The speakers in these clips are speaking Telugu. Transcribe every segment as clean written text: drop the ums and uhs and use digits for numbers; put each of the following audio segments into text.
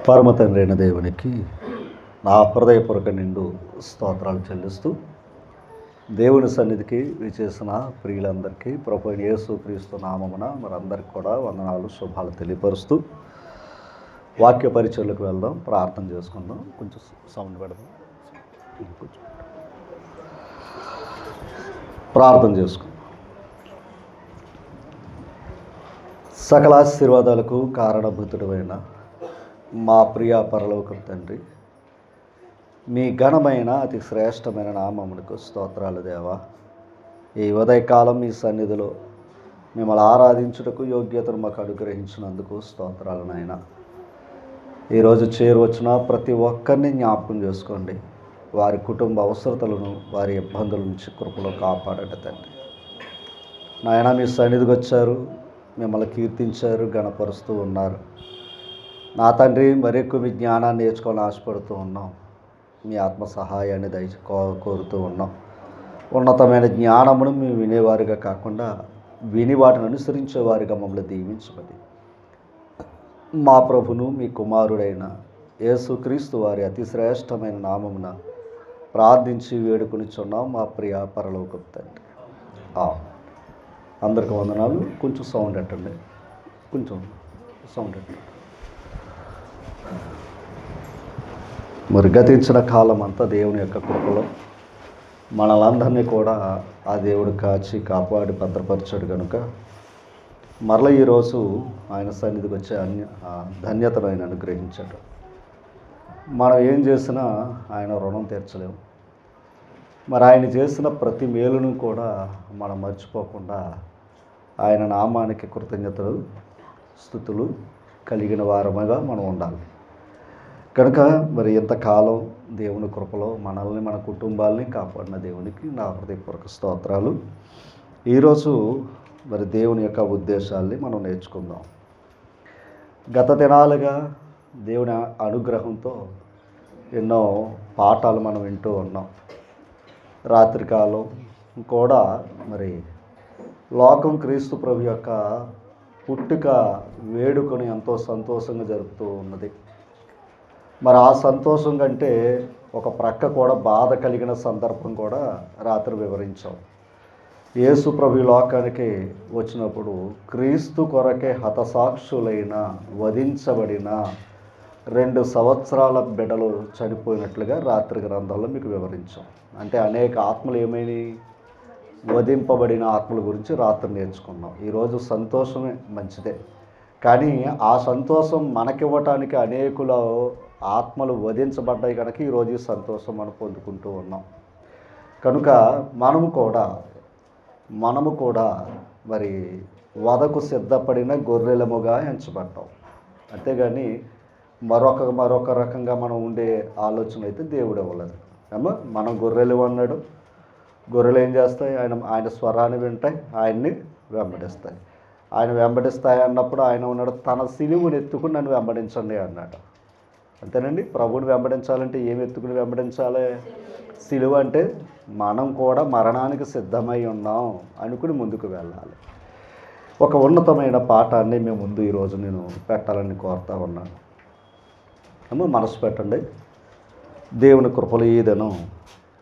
పరమ తండ్రి అయిన దేవునికి నా హృదయపూర్వక నిండు స్తోత్రాలు చెల్లిస్తూ దేవుని సన్నిధికి విచేసిన ప్రియులందరికీ ప్రభు అయిన యేసుక్రీస్తు నామమున మనందరికీ కూడా వందనాలు శుభాలు తెలియపరుస్తూ వాక్య పరిచయలకు వెళ్దాం, ప్రార్థన చేసుకుందాం. కొంచెం సౌండ్ పెడదాం, కొంచెం ప్రార్థన చేసుకుందాం. సకల ఆశీర్వాదాలకు కారణభూతుడైన మా ప్రియ పరలోకపు తండ్రి, మీ ఘనమైన అతి శ్రేష్టమైన నామమునకు స్తోత్రాలు దేవా. ఈ ఉదయకాలం మీ సన్నిధిలో మిమ్మల్ని ఆరాధించుటకు యోగ్యతను మాకు అనుగ్రహించినందుకు స్తోత్రాలు నాయన. ఈరోజు చేరువచ్చిన ప్రతి ఒక్కరిని జ్ఞాపకం చేసుకోండి. వారి కుటుంబ అవసరతలను, వారి ఇబ్బందుల నుంచి కృపలో కాపాడండి తండ్రి. నాయన, మీ సన్నిధికి వచ్చారు, మిమ్మల్ని కీర్తించారు, గణపరుస్తూ ఉన్నారు. నా తండ్రి, మరెక్కువ మీ జ్ఞానాన్ని నేర్చుకోవాలని ఆశపడుతూ ఉన్నాం. మీ ఆత్మ సహాయాన్ని కోరుతూ ఉన్నాం. ఉన్నతమైన జ్ఞానమును మేము వినేవారిగా కాకుండా విని వాటిని అనుసరించేవారిగా మమ్మల్ని దీవించమని మా ప్రభును మీ కుమారుడైన యేసుక్రీస్తు వారి అతి శ్రేష్టమైన నామమున ప్రార్థించి వేడుకొనిచున్నాం మా ప్రియ పరలోకపు తండ్రి. అందరికీ వందనాలు. కొంచెం సౌండ్ ఎట్టండి, కొంచెం సౌండ్ ఎట్టండి. మరి గతించిన కాలం అంతా దేవుని యొక్క కృపలో మనలందరినీ కూడా ఆ దేవుడు కాచి కాపాడి భద్రపరిచాడు కనుక మరల ఈరోజు ఆయన సన్నిధికి వచ్చే ధన్యతను ఆయన అనుగ్రహించాడు. మనం ఏం చేసినా ఆయన రుణం తీర్చలేము. మరి ఆయన చేసిన ప్రతి మేలును కూడా మనం మర్చిపోకుండా ఆయన నామానికి కృతజ్ఞతలు స్తుతులు కలిగిన వారముగా మనం ఉండాలి. కనుక మరి ఇంతకాలం దేవుని కృపలో మనల్ని, మన కుటుంబాలని కాపాడిన దేవునికి నా హృదయపూర్వక స్తోత్రాలు. ఈరోజు మరి దేవుని యొక్క ఉద్దేశాల్ని మనం నేర్చుకుందాం. గత దినాలుగా దేవుని అనుగ్రహంతో ఎన్నో పాఠాలు మనం వింటూ ఉన్నాం. రాత్రికాలం కూడా మరి లోకం క్రీస్తు ప్రభు యొక్క పుట్టుక వేడుకను ఎంతో సంతోషంగా జరుపుతూ ఉన్నది. మరి ఆ సంతోషం కంటే ఒక ప్రక్క కూడా బాధ కలిగిన సందర్భం కూడా రాత్రి వివరించాం. యేసు ప్రభు లోకానికి వచ్చినప్పుడు క్రీస్తు కొరకే హతసాక్షులైన, వధించబడిన 2 సంవత్సరాల బిడ్డలు చనిపోయినట్లుగా రాత్రి గ్రంథంలో మీకు వివరించాం. అంటే అనేక ఆత్మలు ఏమైనా వధింపబడిన ఆత్మల గురించి రాత్రి నేర్చుకున్నాం. ఈరోజు సంతోషమే మంచిదే, కానీ ఆ సంతోషం మనకివ్వటానికి అనేకుల ఆత్మలు వధించబడ్డాయి కనుక ఈరోజు ఈ సంతోషం మనం పొందుకుంటూ ఉన్నాం. కనుక మనము కూడా మరి వధకు సిద్ధపడిన గొర్రెలముగా ఎంచబడ్డాం. అంతేగాని మరొక రకంగా మనం ఉండే ఆలోచన అయితే దేవుడు ఇవ్వలేదు. మనం గొర్రెలు అన్నాడు. గొర్రెలు ఏం చేస్తాయి? ఆయన స్వరాన్ని వింటాయి, ఆయన్ని వెంబడిస్తాయి. ఆయన వెంబడిస్తాయి అన్నప్పుడు ఆయన ఉన్నాడు, తన సిలువను ఎత్తుకుని నన్ను వెంబడించండి అన్నాడు. అంతేనండి. ప్రభువుని వెంబడించాలంటే ఏమి ఎత్తుకుని వెంబడించాలి? సిలువ. అంటే మనం కూడా మరణానికి సిద్ధమై ఉన్నాం అనుకుని ముందుకు వెళ్ళాలి. ఒక ఉన్నతమైన పాఠాన్ని మేము ముందు ఈరోజు నేను పెట్టాలని కోరుతా ఉన్నాను. మనసు పెట్టండి. దేవుని కృపలు ఈ దినం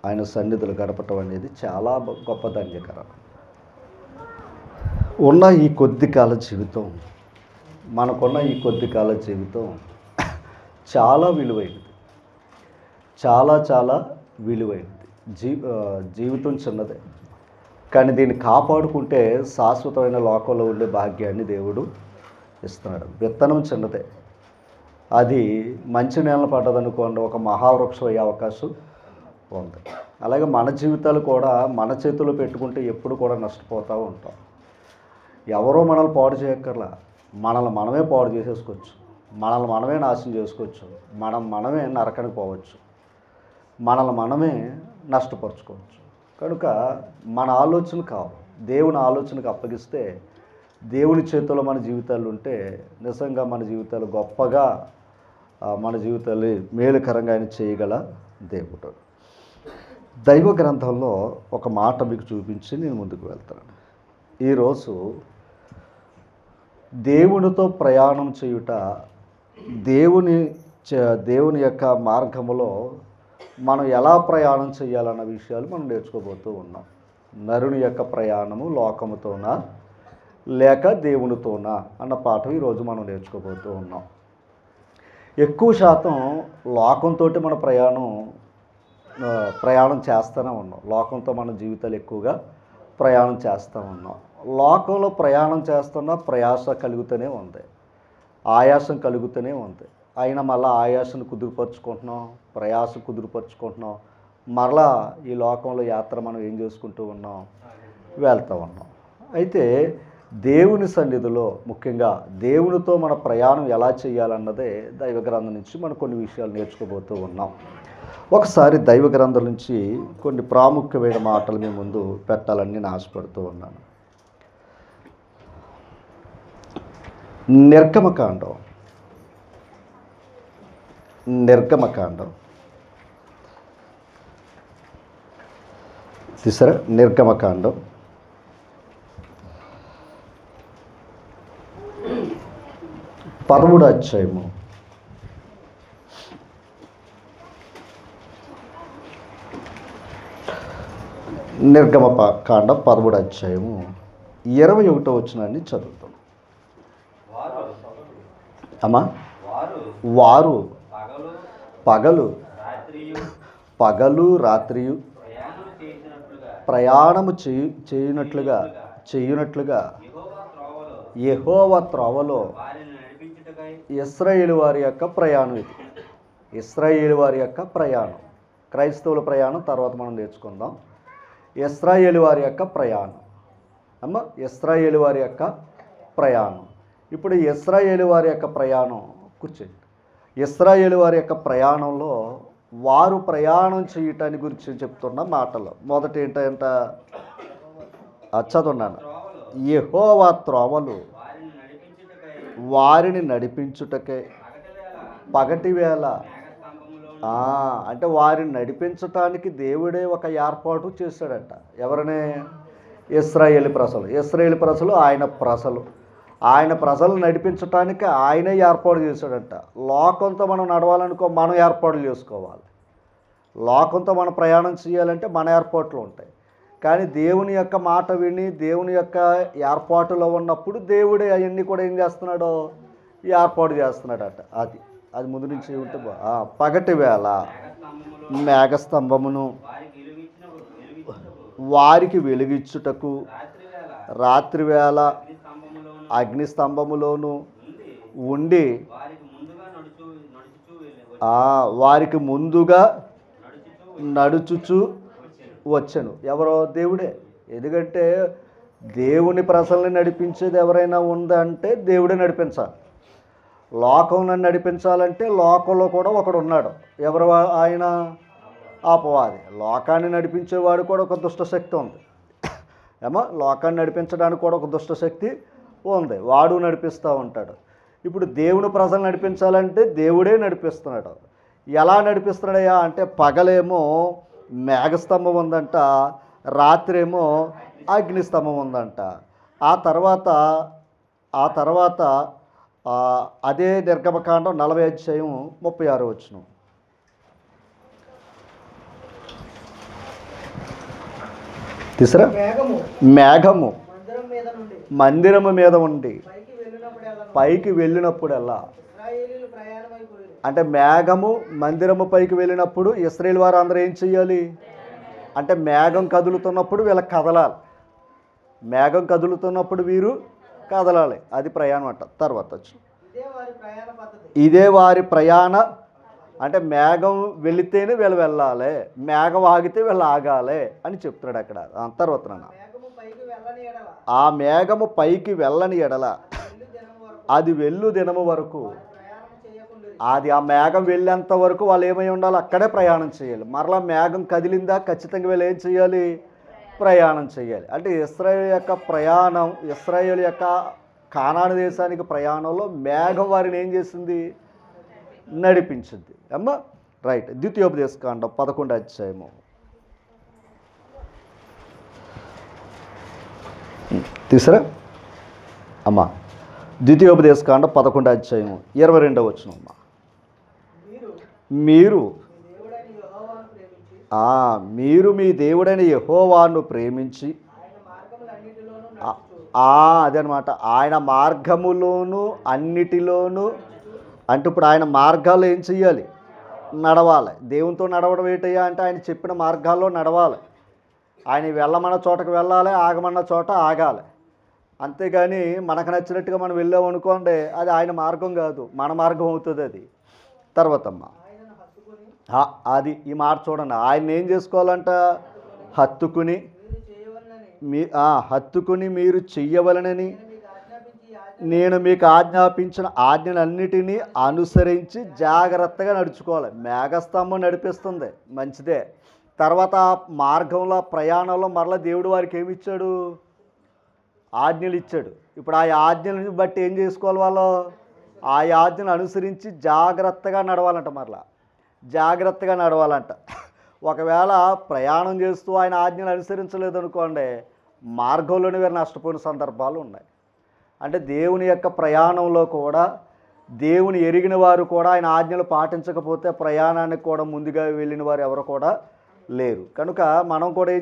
ఆయన సన్నిధులు గడపటం అనేది చాలా గొప్ప ధన్యకరం. ఉన్న ఈ కొద్ది కాల జీవితం, మనకున్న ఈ కొద్ది కాల జీవితం చాలా విలువైనది, చాలా విలువైనది. జీవితం చిన్నదే, కానీ దీన్ని కాపాడుకుంటే శాశ్వతమైన లోకంలో ఉండే భాగ్యాన్ని దేవుడు ఇస్తున్నాడు. విత్తనం చిన్నదే, అది మంచి నేలను పడ్డదనుకోండి ఒక మహావృక్షం అయ్యే అవకాశం ఉంది. అలాగే మన జీవితాలు కూడా మన చేతుల్లో పెట్టుకుంటే ఎప్పుడు కూడా నష్టపోతూ ఉంటాం. ఎవరో మనల్ని పాడు చేయక్కర్లా, మనల్ని మనమే పాడు చేసేసుకోవచ్చు, మనల్ని మనమే నాశనం చేసుకోవచ్చు, మనమే నరకానికి పోవచ్చు, మనల్ని మనమే నష్టపరుచుకోవచ్చు. కనుక మన ఆలోచన కావాలి, దేవుని ఆలోచనకు అప్పగిస్తే దేవుని చేతుల్లో మన జీవితాలు ఉంటే నిజంగా మన జీవితాలు గొప్పగా, మన జీవితాలు మేలుకరంగా ఆయన చేయగల దేవుడు. దైవ గ్రంథంలో ఒక మాట మీకు చూపించి నేను ముందుకు వెళ్తాను. ఈరోజు దేవునితో ప్రయాణం చేయుట దేవుని దేవుని యొక్క మార్గములో మనం ఎలా ప్రయాణం చేయాలన్న విషయాలు మనం నేర్చుకోబోతూ ఉన్నాం. నరుని యొక్క ప్రయాణము లోకముతోనా లేక దేవునితోనా అన్న పాఠం ఈరోజు మనం నేర్చుకోబోతూ ఉన్నాం. ఎక్కువ శాతం లోకంతో మన ప్రయాణం చేస్తూనే ఉన్నాం. లోకంతో మన జీవితాలు ఎక్కువగా ప్రయాణం చేస్తూ ఉన్నాం. లోకంలో ప్రయాణం చేస్తున్నా ప్రయాస కలుగుతూనే ఉంది, ఆయాసం కలుగుతూనే ఉంది. అయినా మళ్ళీ ఆయాసను కుదురుపరుచుకుంటున్నాం, ప్రయాస కుదురుపరుచుకుంటున్నాం. మరలా ఈ లోకంలో యాత్ర మనం ఏం చేసుకుంటూ ఉన్నాం, వెళ్తూ ఉన్నాం. అయితే దేవుని సన్నిధిలో ముఖ్యంగా దేవునితో మన ప్రయాణం ఎలా చేయాలన్నదే దైవ గ్రంథం నుంచి మనం కొన్ని విషయాలు నేర్చుకోబోతూ ఉన్నాం. ఒకసారి దైవ గ్రంథం నుంచి కొన్ని ప్రాముఖ్యమైన మాటలు మీ ముందు పెట్టాలని నేను ఆశపడుతూ ఉన్నాను. నిర్గమకాండం తీసారా? నిర్గమకాండం 13వ అధ్యాయము. నిర్గమకాండం 13వ అధ్యాయము 21వ వచనాన్ని చదువుతాం. అమ్మా, వారు పగలు రాత్రియు ప్రయాణము చేయునట్లుగా యెహోవా త్రోవలో ఇశ్రాయేలు వారి యొక్క ప్రయాణం. ఇది ఇశ్రాయేలు వారి యొక్క ప్రయాణం. క్రైస్తవుల ప్రయాణం తర్వాత మనం నేర్చుకుందాం. ఇశ్రాయేలు వారి యొక్క ప్రయాణం. ఇశ్రాయేలు వారి యొక్క ప్రయాణం. ఇప్పుడు ఇశ్రాయేలు వారి యొక్క ప్రయాణం కూర్చోండి. ఇశ్రాయేలు వారి యొక్క ప్రయాణంలో వారు ప్రయాణం చేయటాన్ని గురించి చెప్తున్న మాటలు మొదట ఏంటంట చదువున్నాను. యెహోవా త్రోవలు వారిని నడిపించుటకే పగటి వేళ. అంటే వారిని నడిపించటానికి దేవుడే ఒక ఏర్పాటు చేశాడట. ఎవరనే? ఇశ్రాయేలు ప్రజలు ఆయన ప్రజలు నడిపించటానికి ఆయనే ఏర్పాటు చేశాడంట. లోకంతో మనం నడవాలనుకో మనం ఏర్పాట్లు చేసుకోవాలి. లోకంతో మనం ప్రయాణం చేయాలంటే మన ఏర్పాట్లు ఉంటాయి. కానీ దేవుని యొక్క మాట విని దేవుని యొక్క ఏర్పాటులో ఉన్నప్పుడు దేవుడే అవన్నీ కూడా ఏం చేస్తున్నాడో ఏర్పాటు చేస్తున్నాడట. అది ముందు నుంచి ఉంటే పగటి వేళ మేఘస్తంభమును వారికి వెలుగిచ్చుటకు, రాత్రివేళ అగ్నిస్తంభములోను ఉండి వారికి ముందుగా నడుచుచు వచ్చెను. ఎవరో? దేవుడే. ఎందుకంటే దేవుని ప్రజల్ని నడిపించేది ఎవరైనా ఉందంటే దేవుడే నడిపించాలి. లోకంలో నడిపించాలంటే లోకంలో కూడా ఒకడు ఉన్నాడు. ఎవరు ఆయన? అపవాది. లోకాన్ని నడిపించేవాడు కూడా ఒక దుష్టశక్తి ఉంది. లోకాన్ని నడిపించడానికి కూడా ఒక దుష్టశక్తి ఉంది. వాడు నడిపిస్తూ ఉంటాడు. ఇప్పుడు దేవుని ప్రజలు నడిపించాలంటే దేవుడే నడిపిస్తున్నాడు. ఎలా నడిపిస్తున్నాడయ్యా అంటే పగలేమో మేఘస్తంభం ఉందంట, రాత్రేమో అగ్నిస్తంభం ఉందంట. ఆ తర్వాత అదే నిర్గమకాండం 40వ అధ్యాయం 36వ వచనం. తీసరా? మేఘము మందిరము మీద ఉండి పైకి వెళ్ళినప్పుడల్లా. అంటే మేఘము మందిరము పైకి వెళ్ళినప్పుడు ఇశ్రాయేలు వారు అందరూ ఏం చెయ్యాలి అంటే మేఘం కదులుతున్నప్పుడు వీళ్ళకి కదలాలి. మేఘం కదులుతున్నప్పుడు వీరు కదలాలి. అది ప్రయాణం అంట. తర్వాత ఇదే వారి ప్రయాణ. అంటే మేఘం వెళితేనే వీళ్ళు వెళ్ళాలి, మేఘం ఆగితే వీళ్ళు ఆగాలి అని చెప్తున్నాడు అక్కడ. తర్వాత ఆ మేఘము పైకి వెళ్ళని ఎడల అది వెళ్ళు దినము వరకు, అది ఆ మేఘం వెళ్ళేంత వరకు వాళ్ళు ఏమై ఉండాలి? అక్కడే ప్రయాణం చేయాలి. మరలా మేఘం కదిలిందా ఖచ్చితంగా వీళ్ళు ఏం చేయాలి? ప్రయాణం చేయాలి. అంటే ఇశ్రాయేలు యొక్క ప్రయాణం, ఇశ్రాయేలు యొక్క కానాను దేశానికి ప్రయాణంలో మేఘం వారిని ఏం చేసింది? నడిపించింది. రైట్. ద్వితీయోపదేశకాండం 11వ అధ్యాయము. తీసరా? ద్వితీయోపదేశకాండం 11వ అధ్యాయము 22వ వచనం. మీరు మీరు మీ దేవుడైన యెహోవాను ప్రేమించి అదనమాట ఆయన మార్గములోను అన్నిటిలోనూ అంటే ఇప్పుడు ఆయన మార్గాలు ఏం చెయ్యాలి? నడవాలి. దేవునితో నడవడం ఏంటయ్యా అంటే ఆయన చెప్పిన మార్గాల్లో నడవాలి. ఆయన వెళ్ళమన్న చోటకు వెళ్ళాలి, ఆగమన్న చోట ఆగాలి. అంతేగాని మనకు నచ్చినట్టుగా మనం వెళ్ళామనుకోండి, అది ఆయన మార్గం కాదు, మన మార్గం అవుతుంది అది. తర్వాతమ్మ అది ఈ మాట చూడండి, ఆయన ఏం చేసుకోవాలంట? హత్తుకుని మీరు చెయ్యవలనని నేను మీకు ఆజ్ఞాపించిన ఆజ్ఞలన్నిటినీ అనుసరించి జాగ్రత్తగా నడుచుకోవాలి. మేఘస్తంభం నడిపిస్తుంది, మంచిదే. తర్వాత మార్గంలో ప్రయాణంలో మరలా దేవుడు వారికి ఏమి ఇచ్చాడు? ఆజ్ఞలు ఇచ్చాడు. ఇప్పుడు ఆ ఆజ్ఞలను బట్టి ఏం చేసుకోవాలి? వాళ్ళు ఆ ఆజ్ఞలు అనుసరించి జాగ్రత్తగా నడవాలంట. మరలా జాగ్రత్తగా నడవాలంట. ఒకవేళ ప్రయాణం చేస్తూ ఆయన ఆజ్ఞలు అనుసరించలేదు అనుకోండి, మార్గంలోనే వేరే నష్టపోయిన సందర్భాలు ఉన్నాయి. అంటే దేవుని యొక్క ప్రయాణంలో కూడా దేవుని ఎరిగిన వారు కూడా ఆయన ఆజ్ఞలు పాటించకపోతే ప్రయాణానికి కూడా ముందుగా వెళ్ళిన వారు ఎవరు కూడా లేరు. కనుక మనం కూడా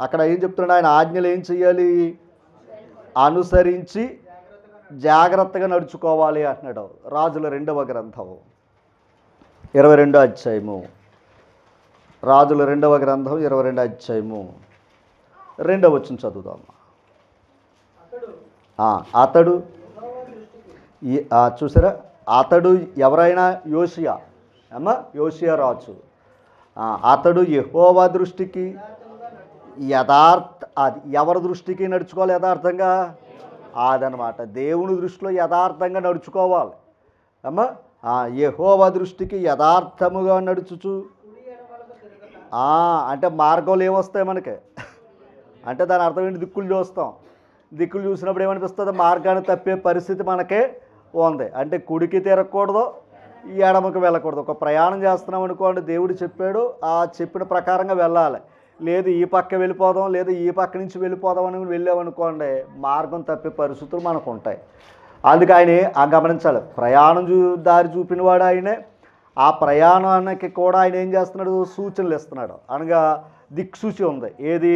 అక్కడ ఏం చెప్తున్నాడు? ఆయన ఆజ్ఞలు ఏం చెయ్యాలి? అనుసరించి జాగ్రత్తగా నడుచుకోవాలి అంటున్నాడు. రాజుల 2వ గ్రంథం 22వ అధ్యాయము. రాజుల 2వ గ్రంథం 22వ అధ్యాయము 2వ వచనం చదువుదాం. అతడు చూసారా? అతడు ఎవరైనా యోషియా యోషియా రాజు. అతడు యెహోవా దృష్టికి అది ఎవరి దృష్టికి నడుచుకోవాలి? యథార్థంగా. అదనమాట, దేవుని దృష్టిలో యథార్థంగా నడుచుకోవాలి. యెహోవా దృష్టికి యథార్థముగా నడుచుచు అంటే మార్గంలో ఏమొస్తాయి మనకి అంటే దాని అర్థం ఏంటి? దిక్కులు చూస్తాం. దిక్కులు చూసినప్పుడు ఏమనిపిస్తుంది? మార్గాన్ని తప్పే పరిస్థితి మనకే ఉంది. అంటే కుడికి తిరగకూడదు, ఎడమకు వెళ్ళకూడదు. ఒక ప్రయాణం చేస్తున్నాం అనుకోండి, దేవుడు చెప్పాడు, ఆ చెప్పిన ప్రకారంగా వెళ్ళాలి. లేదు ఈ పక్క వెళ్ళిపోదాం, లేదు ఈ పక్క నుంచి వెళ్ళిపోదాం అని వెళ్ళామనుకోండి, మార్గం తప్పే పరిస్థితులు మనకు ఉంటాయి. అందుకే ఆయన గమనించాలి. ప్రయాణం దారి చూపినవాడు ఆయనే. ఆ ప్రయాణానికి కూడా ఆయన ఏం చేస్తున్నాడు? సూచనలు ఇస్తున్నాడు. అనగా దిక్సూచి ఉంది. ఏది?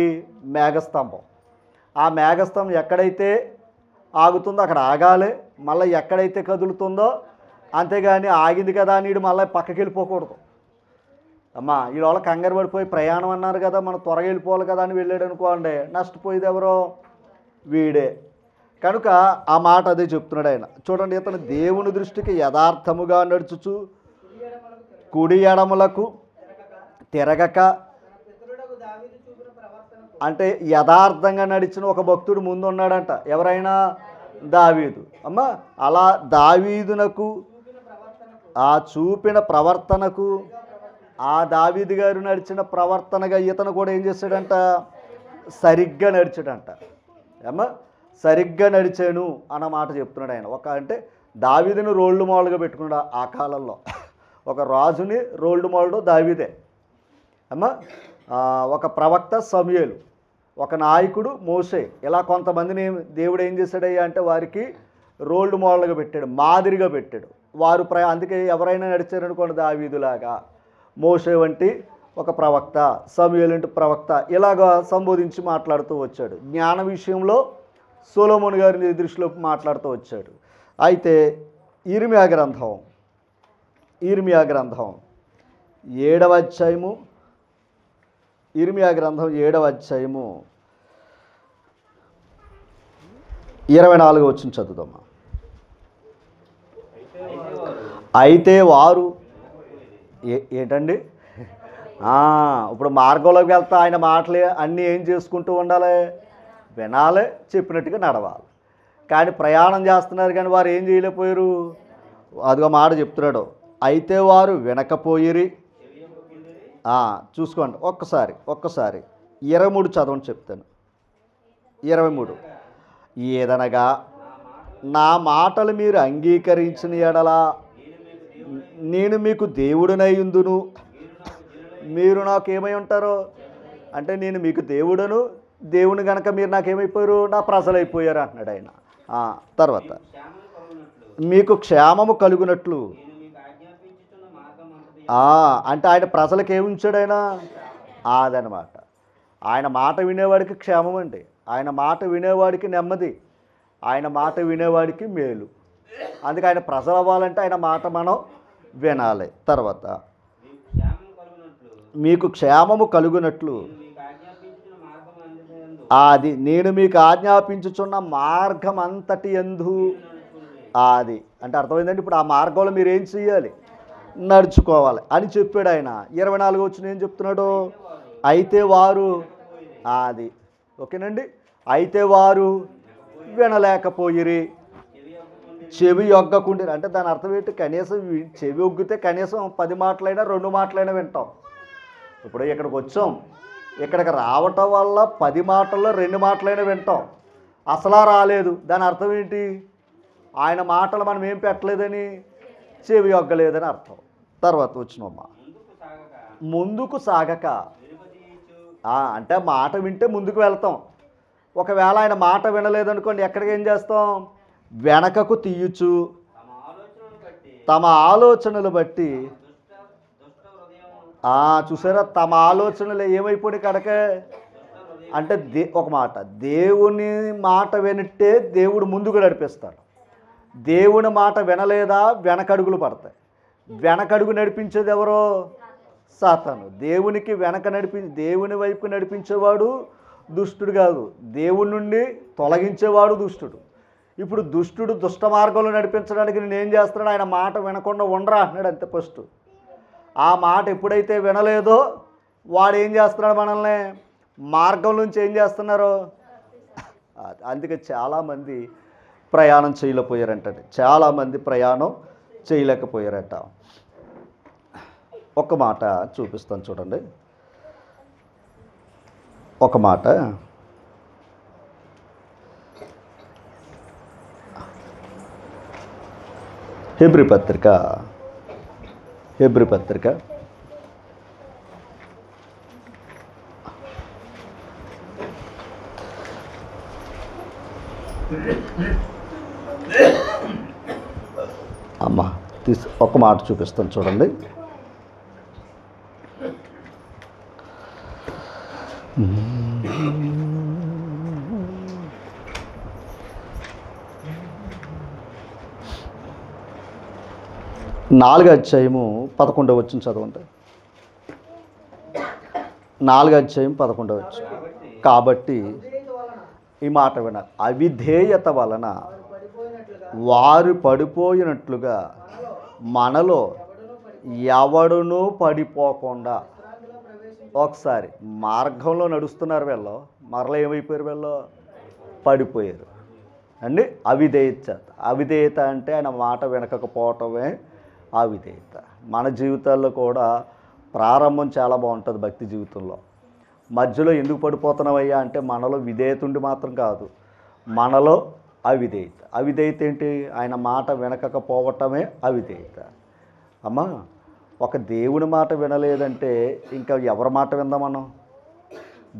మేఘస్తంభం. ఆ మేఘస్తంభం ఎక్కడైతే ఆగుతుందో అక్కడ ఆగాలి. మళ్ళీ ఎక్కడైతే కదులుతుందో, అంతేగాని ఆగింది కదా అని మళ్ళీ పక్కకి వెళ్ళిపోకూడదు. ఈ వాళ్ళ కంగారు పడిపోయి ప్రయాణం అన్నారు కదా, మనం త్వరగా వెళ్ళిపోవాలి కదా అని వెళ్ళాడు అనుకోండి, నష్టపోయేది ఎవరో? వీడే. కనుక ఆ మాట అదే చెప్తున్నాడు ఆయన. చూడండి, ఇతను దేవుని దృష్టికి యథార్థముగా నడుచుచు కుడి ఎడములకు తిరగక, అంటే యథార్థంగా నడిచిన ఒక భక్తుడు ముందు ఉన్నాడంట. ఎవరైనా? దావీదు. అలా దావీదునకు ఆ చూపిన ప్రవర్తనకు, ఆ దావీదు గారు నడిచిన ప్రవర్తనగా ఇతను కూడా ఏం చేశాడంట? సరిగ్గా నడిచాడంట. సరిగ్గా నడిచాను అన్న మాట చెప్తున్నాడు ఆయన. అంటే దావీదుని రోల్డ్ మోడల్గా పెట్టుకున్నాడు ఆ కాలంలో. ఒక రాజుని రోల్డ్ మోడల్ దావీదే. ఒక ప్రవక్త సమూయేలు, ఒక నాయకుడు మోషే. ఇలా కొంతమందిని దేవుడు ఏం చేశాడయ్యా అంటే వారికి రోల్డ్ మోడల్గా పెట్టాడు, మాదిరిగా పెట్టాడు. వారు అందుకే ఎవరైనా నడిచారనుకోండి, దావీదులాగా, మోషే వంటి ఒక ప్రవక్త, సమూయేలు వంటి ప్రవక్త, ఇలాగా సంబోధించి మాట్లాడుతూ వచ్చాడు. జ్ఞాన విషయంలో సొలొమోను గారిని దృష్టిలో మాట్లాడుతూ వచ్చాడు. అయితే ఇర్మియా గ్రంథం 7వ అధ్యాయము, ఇర్మియా గ్రంథం 7వ అధ్యాయము 24వ వచనం చదువుదామా. అయితే వారు ఏంటండి? ఇప్పుడు మార్గంలోకి వెళ్తా ఆయన మాటలే అన్నీ ఏం చేసుకుంటూ ఉండాలి? వినాలి, చెప్పినట్టుగా నడవాలి. కానీ ప్రయాణం చేస్తున్నారు కానీ వారు ఏం చేయలేకపోయారు. అదిగో మాట చెప్తున్నాడు. అయితే వారు వినకపోయిరి. చూసుకోండి ఒక్కసారి 23 చదవండి చెప్తాను. 23 ఏదనగా నా మాటలు మీరు అంగీకరించిన ఎడల నేను మీకు దేవుడినయ్యుందును, మీరు నాకేమై ఉంటారో అంటే నేను మీకు దేవుడను, దేవుని కనుక మీరు నాకేమైపోయారు? నా ప్రజలైపోయారు అంటున్నాడు ఆయన. తర్వాత మీకు క్షేమము కలుగునట్లు అంటే ఆయన ప్రజలకు ఏమి ఉంచాడు ఆయన? అదనమాట. ఆయన మాట వినేవాడికి క్షేమం అండి. ఆయన మాట వినేవాడికి నెమ్మది. ఆయన మాట వినేవాడికి మేలు. అందుకే ఆయన ప్రజలు అవ్వాలంటే ఆయన మాట మనం వినాలి. తర్వాత మీకు క్షేమము కలుగునట్లు అది నేను మీకు ఆజ్ఞాపించుచున్న మార్గం అంతటి యందు అది అంటే అర్థమైందండి. ఇప్పుడు ఆ మార్గంలో మీరు ఏం చేయాలి? నడుచుకోవాలి అని చెప్పాడు ఆయన. 24 వచ్చిన ఏం చెప్తున్నాడు? అయితే వారు అది ఓకేనండి. అయితే వారు వినలేకపోయిరి, చెవి ఒగ్గకుండిరి. అంటే దాని అర్థం ఏంటి? కనీసం చెవి ఒగ్గితే కనీసం 10 మాటలైనా 2 మాటలైనా వింటాం. ఇప్పుడు ఇక్కడికి వచ్చాం, ఇక్కడికి రావటం వల్ల 10 మాటల్లో 2 మాటలైనా వింటాం. అసలా రాలేదు. దాని అర్థం ఏంటి? ఆయన మాటలు మనం ఏం పెట్టలేదని, చెవి ఒగ్గలేదని అర్థం. తర్వాత వచ్చినమ్మా ముందుకు సాగక అంటే మాట వింటే ముందుకు వెళ్తాం. ఒకవేళ ఆయన మాట వినలేదనుకోండి, ఎక్కడికి ఏం చేస్తాం? వెనకకు తీయచ్చు. తమ ఆలోచనలు బట్టి చూసారా, తమ ఆలోచనలు ఏమైపోయి కడకే అంటే ఒక మాట దేవుని మాట వినిట్టే దేవుడు ముందుకు నడిపిస్తాడు. దేవుని మాట వినలేదా వెనకడుగులు పడతాయి. వెనకడుగు నడిపించేది ఎవరో? సాతాను. దేవునికి దేవుని వైపు నడిపించేవాడు దుష్టుడు కాదు, దేవుని నుండి తొలగించేవాడు దుష్టుడు. ఇప్పుడు దుష్టుడు దుష్ట మార్గంలో నడిపించడానికి నేను ఏం చేస్తున్నాడు? ఆయన మాట వినకుండా ఉండరా అంటున్నాడు అంతే ఫస్ట్. ఆ మాట ఎప్పుడైతే వినలేదో వాడు ఏం చేస్తున్నాడు? మనల్ని మార్గం నుంచి ఏం చేస్తున్నారు? అందుకే చాలామంది ప్రయాణం చేయలేకపోయారంటండి. చాలామంది ప్రయాణం చేయలేకపోయారట. ఒక మాట చూపిస్తాను చూడండి. ఒక మాట హెబ్రీ పత్రిక 4 ఒక మాట చూపిస్తాను చూడండి. నాలుగో అధ్యాయము 11వ వచనం చదవండి. 4వ అధ్యాయం 11వ వచనం. కాబట్టి ఈ మాట వినాలి. అవిధేయత వలన వారు పడిపోయినట్లుగా మనలో ఎవడునూ పడిపోకుండా. ఒకసారి మార్గంలో నడుస్తున్నారు, వీళ్ళు మరలా ఏమైపోయారు? వీళ్ళు పడిపోయారు అండి. అవిధేయత అంటే ఆయన మాట వినకపోవటమే అవిధేయత. మన జీవితాల్లో కూడా ప్రారంభం చాలా బాగుంటుంది. భక్తి జీవితంలో మధ్యలో ఎందుకు పడిపోతున్నావయ్యా అంటే మనలో విధేయత ఉండి మాత్రం కాదు, మనలో అవిధేయత ఏంటి? ఆయన మాట వినకపోవటమే అవిధేయత. అమ్మా, ఒక దేవుని మాట వినలేదంటే ఇంకా ఎవరి మాట విందాం మనం?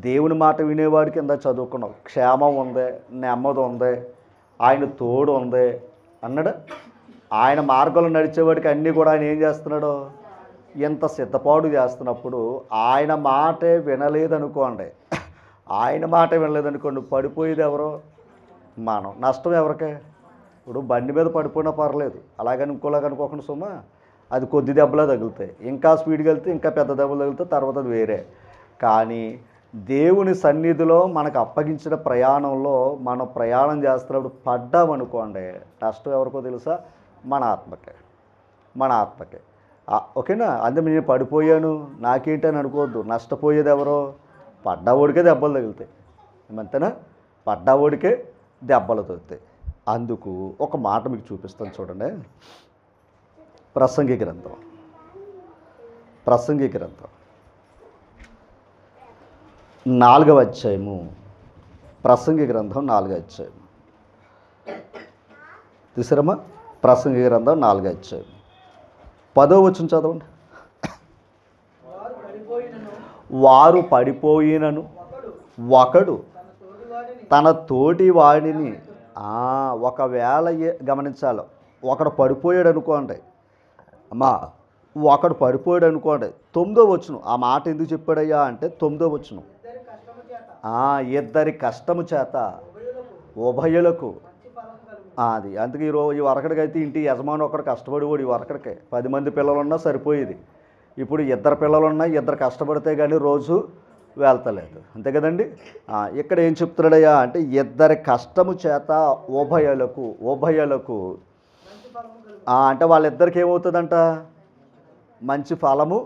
దేవుని మాట వినేవాడికి కింద చదువుకున్నాం, క్షేమం ఉంది, నెమ్మది ఉంది, ఆయన తోడు ఉంది అన్నాడు. ఆయన మార్గంలో నడిచేవాడికి అన్నీ కూడా ఆయన ఏం చేస్తున్నాడు? ఎంత సిద్ధపాటు చేస్తున్నప్పుడు ఆయన మాటే వినలేదనుకోండి, పడిపోయేది ఎవరో? మనం. నష్టం ఎవరికే? ఇప్పుడు బండి మీద పడిపోయినా పర్లేదు, అలాగని ఇంకోలాగా అనుకోకుండా సుమా, అది కొద్ది దెబ్బలే తగులుతాయి. ఇంకా స్పీడ్గా వెళ్తే ఇంకా పెద్ద దెబ్బలు తగులుతాయి, తర్వాత అది వేరే. కానీ దేవుని సన్నిధిలో మనకు అప్పగించిన ప్రయాణంలో మనం ప్రయాణం చేస్తున్నప్పుడు పడ్డామనుకోండి, నష్టం ఎవరికో తెలుసా? మన ఆత్మకే. ఓకేనా? అందుకే నేను పడిపోయాను నాకేంటని అనుకోవద్దు. నష్టపోయేది ఎవరో? పడ్డావోడికే దెబ్బలు తగులుతాయి. ఏమంతేనా? పడ్డావోడికే దెబ్బలు తగులుతాయి. అందుకు ఒక మాట మీకు చూపిస్తాను చూడండి. ప్రసంగి గ్రంథం 4వ అధ్యాయము. ప్రసంగి గ్రంథం 4వ అధ్యాయం తీసారమ్మా? ప్రసంగి గ్రంథం 4వ అధ్యాయం 10వ వచనం చదవండి. వారు పడిపోయినను ఒకడు తన తోటి వాడిని ఒకవేళ గమనించాలి, ఒకడు పడిపోయాడు అనుకోండి అమ్మా, ఒకడు పడిపోయాడు అనుకోండి, 9వ వచనం. ఆ మాట ఎందుకు చెప్పాడయ్యా అంటే 9వ వచనం. ఇద్దరి కష్టము చేత ఉభయులకు. అది అందుకే ఈ వరకడికైతే ఇంటి యజమాని ఒకడు కష్టపడివాడు. ఈ వరకడికే 10 మంది పిల్లలున్నా సరిపోయేది. ఇప్పుడు 2 పిల్లలున్నా 2 కష్టపడితే కానీ రోజు వెళ్తలేదు, అంతే కదండి. ఇక్కడ ఏం చెప్తున్నాడయ్యా అంటే ఇద్దరి కష్టము చేత ఉభయులకు అంటే వాళ్ళిద్దరికి ఏమవుతుందంట, మంచి ఫలము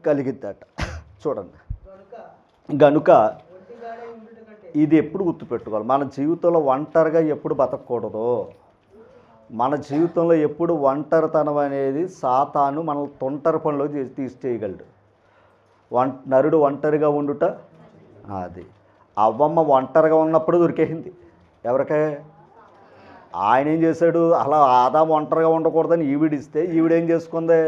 కలిగిద్దట. చూడండి, గనుక ఇది ఎప్పుడు గుర్తుపెట్టుకోవాలి, మన జీవితంలో ఒంటరిగా ఎప్పుడు బతకూడదు. మన జీవితంలో ఎప్పుడు ఒంటరితనం అనేది సాతాను మనల్ని తొంటరి పనిలో తీసేయగలడు. నరుడు ఒంటరిగా ఉండుట. అది అవ్వమ్మ ఒంటరిగా ఉన్నప్పుడు దొరికేసింది ఎవరికే. ఆయన ఏం చేశాడు, అలా ఆదాము ఒంటరిగా ఉండకూడదని ఈవిడిస్తే ఈవిడేం చేసుకుంది,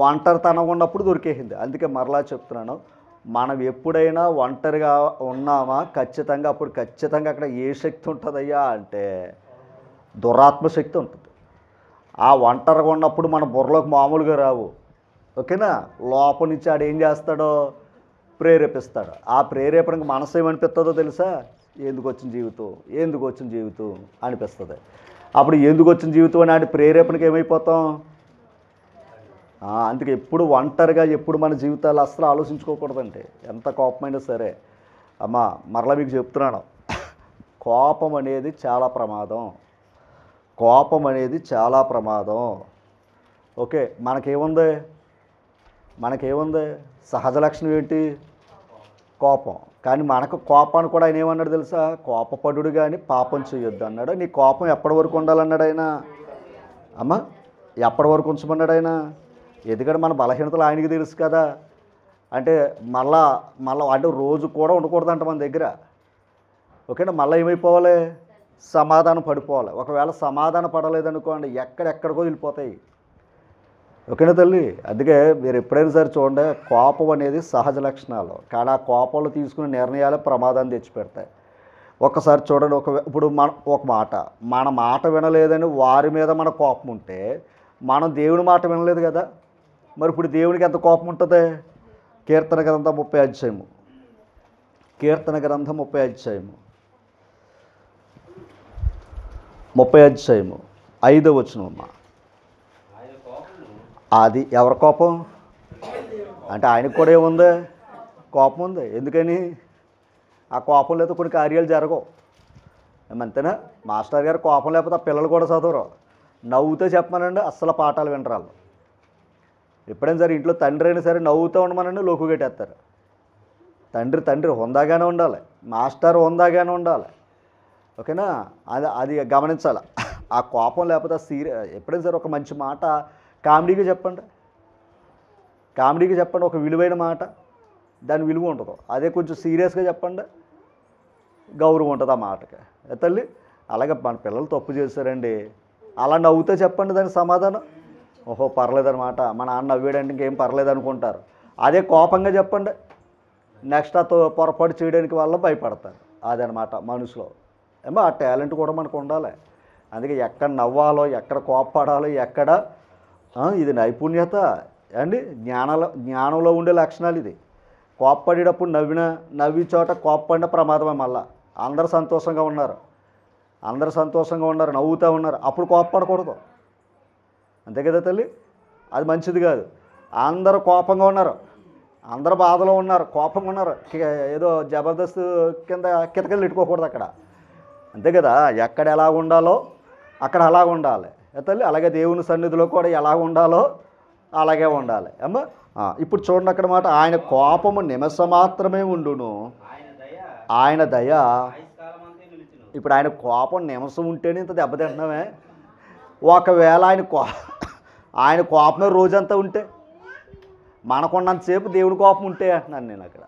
ఒంటరితనం ఉన్నప్పుడు దొరికేసింది. అందుకే మరలా చెప్తున్నాను, మనం ఎప్పుడైనా ఒంటరిగా ఉన్నామా ఖచ్చితంగా అప్పుడు ఖచ్చితంగా అక్కడ ఏ శక్తి ఉంటుందయ్యా అంటే దురాత్మ శక్తి ఉంటుంది. ఆ ఒంటరిగా ఉన్నప్పుడు మన బుర్రలోకి మామూలుగా రావు, ఓకేనా. లోపల నుంచి ఆడు ఏం చేస్తాడో ప్రేరేపిస్తాడు. ఆ ప్రేరేపణకు మనసు ఏమనిపిస్తుందో తెలుసా, ఎందుకు వచ్చిన జీవితం అనిపిస్తుంది. అప్పుడు ఎందుకు వచ్చిన జీవితం అని ఆడి ప్రేరేపణకి ఏమైపోతాం. అందుకే ఎప్పుడు ఒంటరిగా ఎప్పుడు మన జీవితాలు అసలు ఆలోచించుకోకూడదండి, ఎంత కోపమైనా సరే. అమ్మా మరలా మీకు చెప్తున్నాను, కోపం అనేది చాలా ప్రమాదం. ఓకే, మనకేముంది సహజ లక్షణం ఏంటి, కోపం. కానీ మనకు కోపాన్ని కూడా ఆయన ఏమన్నాడు తెలుసా, కోపపడు కానీ పాపం చేయొద్దు అన్నాడు. నీ కోపం ఎప్పటి వరకు ఉండాలన్నాడు ఆయన. అమ్మ ఎప్పటి వరకు ఉంచమన్నాడు ఆయన. ఎందుకంటే మన బలహీనతలు ఆయనకి తెలుసు కదా. అంటే మళ్ళా అంటే రోజు కూడా ఉండకూడదంట మన దగ్గర, ఓకేనా. మళ్ళీ ఏమైపోవాలి, సమాధానం పడిపోవాలి. ఒకవేళ సమాధానం పడలేదనుకోండి ఎక్కడెక్కడికో వెళ్ళిపోతాయి, ఓకేనా తల్లి. అందుకే మీరు ఎప్పుడైనా సరే చూడండి, కోపం అనేది సహజ లక్షణాలు, కానీ ఆ కోపంలో తీసుకునే నిర్ణయాలు ప్రమాదాన్ని తెచ్చిపెడతాయి. ఒక్కసారి చూడండి, ఇప్పుడు మన మాట వినలేదని వారి మీద మన కోపం ఉంటే మనం దేవుని మాట వినలేదు కదా. మరి ఇప్పుడు దేవునికి ఎంత కోపం ఉంటుంది. కీర్తన గ్రంథం 30 అధ్యాయము 5వ వచనం అమ్మా. అది ఎవరి కోపం అంటే ఆయనకు కూడా ఏముంది, కోపం ఉంది. ఎందుకని, ఆ కోపం లేకపోతే కొన్ని కార్యాలు జరగవు. ఏమంతేనా. మాస్టర్ గారు కోపం లేకపోతే ఆ పిల్లలు కూడా చదవరు. నవ్వుతో చెప్పమనండి అస్సలు పాఠాలు వినరాలు. ఎప్పుడైనా సరే ఇంట్లో తండ్రి అయినా సరే నవ్వుతూ ఉండమనండి లోకు కట్టేస్తారు. తండ్రి హుందాగానే ఉండాలి, మాస్టర్ హుందాగానే ఉండాలి, ఓకేనా. అది గమనించాలి. ఆ కోపం లేకపోతే ఎప్పుడైనా సరే ఒక మంచి మాట కామెడీగా చెప్పండి, ఒక విలువైన మాట, దాని విలువ ఉండదు. అదే కొంచెం సీరియస్గా చెప్పండి, గౌరవం ఉంటుంది ఆ మాటకి, తల్లి. అలాగే మన పిల్లలు తప్పు చేశారండి, అలా నవ్వుతూ చెప్పండి దానికి సమాధానం. ఓహో పర్లేదన్నమాట, మా నాన్న నవ్వేయడానికి ఇంకేం పర్లేదు అనుకుంటారు. అదే కోపంగా చెప్పండి, నెక్స్ట్ ఆ పొరపాటు చేయడానికి వల్ల భయపడతారు. అదనమాట మనుషులో. ఆ టాలెంట్ కూడా మనకు ఉండాలి. అందుకే ఎక్కడ నవ్వాలో, ఎక్కడ కోపపడాలో, ఎక్కడ ఇది నైపుణ్యత అండి. జ్ఞానంలో ఉండే లక్షణాలు ఇది. కోప్పడేటప్పుడు నవ్వి చోట కోప్పడిన ప్రమాదమే. మళ్ళా అందరూ సంతోషంగా ఉన్నారు, నవ్వుతూ ఉన్నారు, అప్పుడు కోప్పడకూడదు, అంతే కదా తల్లి. అది మంచిది కాదు. అందరూ కోపంగా ఉన్నారు, అందరూ బాధలో ఉన్నారు, కోపంగా ఉన్నారు, ఏదో జబర్దస్త్ కింద కితకలు పెట్టుకోకూడదు అక్కడ, అంతే కదా. ఎక్కడ ఎలా ఉండాలో అక్కడ అలా ఉండాలి తల్లి. అలాగే దేవుని సన్నిధిలో కూడా ఎలా ఉండాలో అలాగే ఉండాలి అమ్మా. ఇప్పుడు చూడండి అక్కడ మాట, ఆయన కోపము నిమిషం మాత్రమే ఉండును, ఆయన దయ. ఇప్పుడు ఆయన కోపం నిమిషం ఉంటేనే ఇంత దెబ్బతింటున్నామే. ఒకవేళ ఆయన కోపమే రోజంతా ఉంటే, మనకున్నంతసేపు దేవుడి కోపం ఉంటే అంటున్నాను నేను అక్కడ.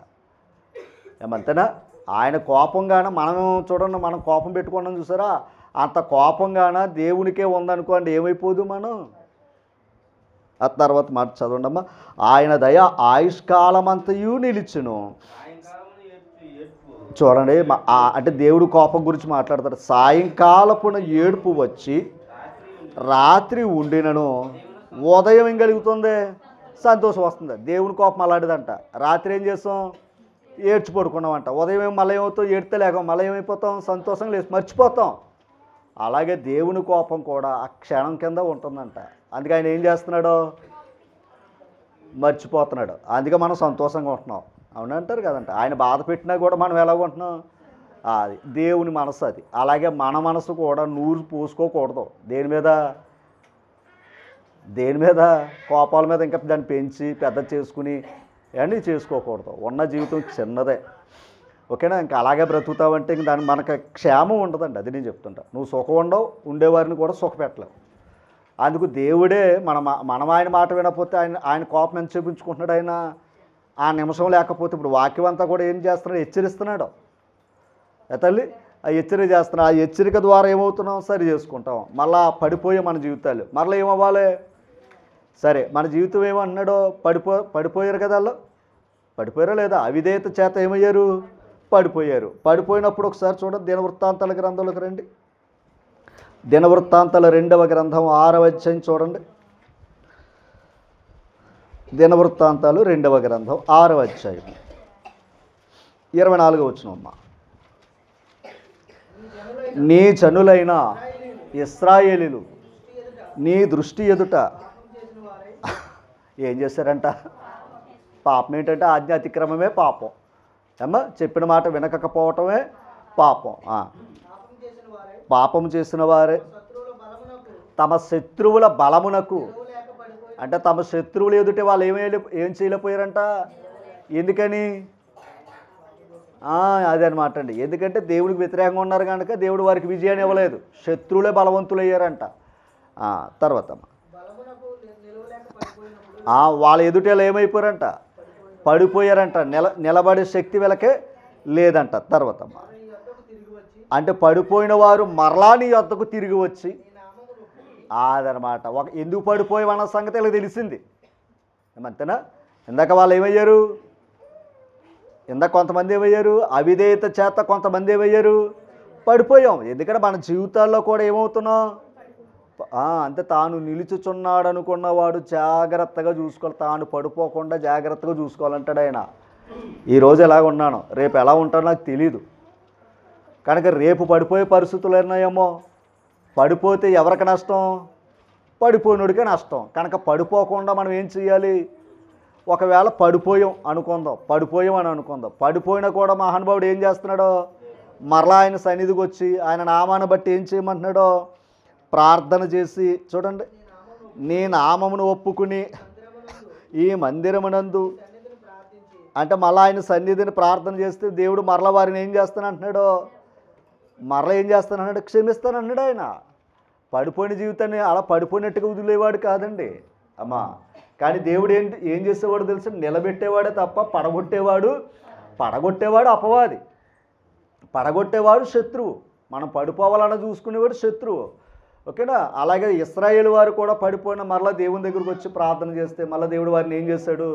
ఏమంతేనా. ఆయన కోపంగాన మనం చూడండి, మనం కోపం పెట్టుకున్నాం చూసారా, అంత కోపంగాన దేవునికే ఉందనుకోండి, ఏమైపోదు మనం. ఆ తర్వాత మాట చదవండమ్మా. ఆయన దయ ఆయుష్కాలమంతయు నిలిచును. చూడండి, అంటే దేవుడు కోపం గురించి మాట్లాడతారు. సాయంకాలపున ఏడుపు వచ్చి రాత్రి ఉండినను ఉదయం ఏం కలుగుతుంది? సంతోషం వస్తుంది. దేవుని కోపం అలాంటిదంట. రాత్రి ఏం చేస్తాం? ఏడ్చి పడుకున్నామంట. ఉదయం మళ్ళీ ఏమవుతాం? ఏడితే లేక మళ్ళీ ఏమైపోతాం? సంతోషంగా లేచి మర్చిపోతాం. అలాగే దేవుని కోపం కూడా ఆ క్షణం కింద ఉంటుందంట. అందుకే ఆయన ఏం చేస్తున్నాడు? మర్చిపోతున్నాడు. అందుకే మనం సంతోషంగా ఉంటున్నాం. అవునంటారు కదంట. ఆయన బాధ పెట్టినా కూడా మనం ఎలా ఉంటున్నాం? అది దేవుని మనసు అది. అలాగే మన మనసు కూడా నూరు పోసుకోకూడదు. దేని మీద? కోపాల మీద ఇంకా దాన్ని పెంచి పెద్ద చేసుకుని అన్నీ చేసుకోకూడదు. ఉన్న జీవితం చిన్నదే. ఓకేనా? ఇంకా అలాగే బ్రతుకుతావంటే ఇంక దానికి మనకు క్షేమం ఉండదండి. అది నేను చెప్తుంటా. నువ్వు సుఖం ఉండవు, ఉండేవారిని కూడా సుఖపెట్టలేవు. అందుకు దేవుడే మనం ఆయన మాట వినకపోతే ఆయన కోపం ఎంత చూపించుకుంటున్నాడు? ఆయన ఆ నిమిషం లేకపోతే ఇప్పుడు వాక్యం అంతా కూడా ఏం చేస్తున్నాడు? హెచ్చరిస్తున్నాడు. తల్లి ఆ హెచ్చరిక చేస్తున్నాడు. ఆ హెచ్చరిక ద్వారా ఏమవుతున్నాం? సరి చేసుకుంటాం. మళ్ళా పడిపోయే మన జీవితాలు మరలా ఏమవ్వాలి? సరే, మన జీవితం ఏమంటున్నాడో? పడిపోయారు కదా. వాళ్ళు పడిపోయారా లేదా? అవిధేయత చేత ఏమయ్యారు? పడిపోయారు. పడిపోయినప్పుడు ఒకసారి చూడండి, దినవృత్తాంతాల గ్రంథంలోకి రండి. దినవృత్తాంతాల 2వ గ్రంథం 6వ అధ్యాయం చూడండి. దినవృత్తాంతాలు 2వ గ్రంథం 6వ అధ్యాయం 24వ వచనం. నీ జనులైన ఇశ్రాయేలీయులు నీ దృష్టి ఎదుట ఏం చేశారంట? పాపం ఏంటంటే ఆజ్ఞ అతిక్రమమే పాపం. చెప్పిన మాట వినకపోవటమే పాపం. పాపం చేసిన వారే తమ శత్రువుల బలమునకు, అంటే తమ శత్రువులు ఎదుటే వాళ్ళు ఏం చేయలేకపోయారంట. ఎందుకని? అదే అనమాట అండి. ఎందుకంటే దేవుడికి వ్యతిరేకంగా ఉన్నారు కనుక దేవుడు వారికి విజయాన్ని ఇవ్వలేదు. శత్రువులే బలవంతులయ్యారంట. తర్వాత వాళ్ళ ఎదుటేలా ఏమైపోయారంట? పడిపోయారంట. నిలబడే శక్తి వీళ్ళకే లేదంట. తర్వాత అంటే పడిపోయిన వారు మరలా నీ వద్దకు తిరిగి వచ్చి, అదనమాట. ఎందుకు పడిపోయామన్న సంగతి వీళ్ళకి తెలిసింది. అంతేనా? ఇందాక వాళ్ళు ఏమయ్యారు? కొంతమంది ఏమయ్యారు? అవిధేయత చేత కొంతమంది ఏమయ్యారు? పడిపోయాం. ఎందుకంటే మన జీవితాల్లో కూడా ఏమవుతున్నాం? అంతే, తాను నిలుచుచున్నాడు అనుకున్నవాడు జాగ్రత్తగా చూసుకోవాలి. తాను పడిపోకుండా జాగ్రత్తగా చూసుకోవాలంటాడు ఆయన. ఈరోజు ఎలాగ ఉన్నాను, రేపు ఎలా ఉంటానో నాకు తెలీదు కనుక రేపు పడిపోయే పరిస్థితులు ఉన్నాయేమో. పడిపోతే ఎవరికి నష్టం? పడిపోయినోడికే నష్టం. కనుక పడిపోకుండా మనం ఏం చేయాలి? ఒకవేళ పడిపోయాం అని అనుకుందాం. పడిపోయినా కూడా మహానుభావుడు ఏం చేస్తున్నాడో? మరలా ఆయన సన్నిధికి వచ్చి ఆయన నామాన్ని బట్టి ఏం చేయమంటున్నాడో? ప్రార్థన చేసి చూడండి, నీ నామమును ఒప్పుకుని ఈ మందిరమునందు, అంటే మళ్ళీ ఆయన సన్నిధిని ప్రార్థన చేస్తే దేవుడు మరలా వారిని ఏం చేస్తానంటున్నాడో? మరలా ఏం చేస్తానన్నాడు? క్షమిస్తానన్నాడు ఆయన. పడిపోయిన జీవితాన్ని అలా పడిపోయినట్టుగా వదిలేవాడు కాదండి అమ్మా. కానీ దేవుడు ఏం చేసేవాడు తెలుసు? నిలబెట్టేవాడే తప్ప పడగొట్టేవాడు అపవాది, పడగొట్టేవాడు శత్రువు. మనం పడిపోవాలన్న చూసుకునేవాడు శత్రువు. ఓకేనా? అలాగే ఇశ్రాయేలు వారు కూడా పడిపోయిన మరలా దేవుని దగ్గరకు వచ్చి ప్రార్థన చేస్తే మళ్ళీ దేవుడు వారిని ఏం చేశాడు?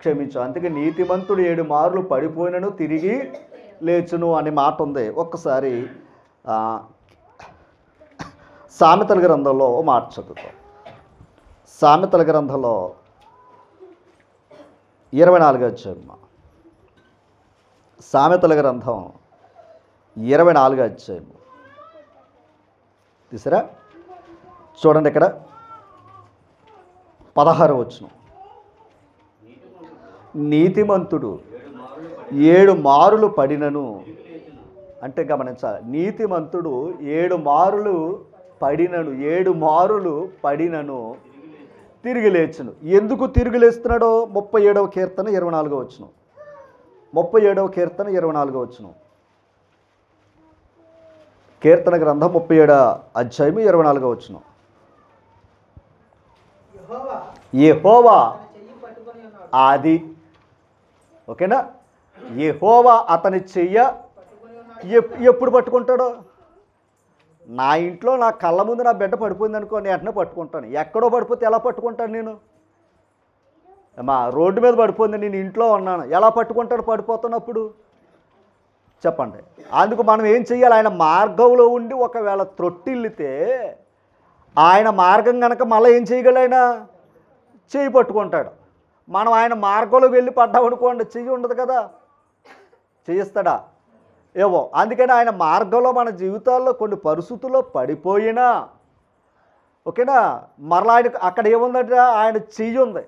క్షమించు. అందుకే నీతిమంతుడు 7 మార్లు పడిపోయినను తిరిగి లేచును అనే మాట ఉంది. ఒక్కసారి సామెతల గ్రంథంలో మాట చదువుతాం. సామెతల గ్రంథంలో 24వ అధ్యాయం. సామెతల గ్రంథం 24వ అధ్యాయం తీసారా? చూడండి, ఇక్కడ 16వ వచనం. నీతిమంతుడు 7 మారులు పడినను, అంటే గమనించాలి, నీతిమంతుడు 7 మారులు పడినను తిరిగి లేచును. ఎందుకు తిరిగి లేస్తున్నాడో 37వ కీర్తన 24వ వచనం. 37వ కీర్తన 24వ వచనం. కీర్తన గ్రంథం 37వ అధ్యాయం 24వ వచనం. యెహోవా ఆది, ఓకేనా? యెహోవా అతని చెయ్య ఎప్పుడు పట్టుకుంటాడో? నా ఇంట్లో నా కళ్ళ ముందు నా బిడ్డ పడిపోయింది అనుకో, నేను వెంటనే పట్టుకుంటాను. ఎక్కడో పడిపోతే ఎలా పట్టుకుంటాను నేను? రోడ్డు మీద పడిపోయింది, నేను ఇంట్లో ఉన్నాను, ఎలా పట్టుకుంటాడు పడిపోతున్నప్పుడు? చెప్పండి. అందుకు మనం ఏం చెయ్యాలి? ఆయన మార్గంలో ఉండి ఒకవేళ త్రొట్టిల్లితే ఆయన మార్గం కనుక మళ్ళీ ఏం చేయగలడు? ఆయన చెయ్యి పట్టుకుంటాడు. మనం ఆయన మార్గంలో వెళ్ళి పడ్డామనుకోండి, చెయ్యి ఉండదు కదా, చేయిస్తాడా? ఏవో. అందుకని ఆయన మార్గంలో మన జీవితాల్లో కొన్ని పరిస్థితుల్లో పడిపోయినా, ఓకేనా, మరలా ఆయన అక్కడ ఏముందంటే ఆయన చెయ్యి ఉంది.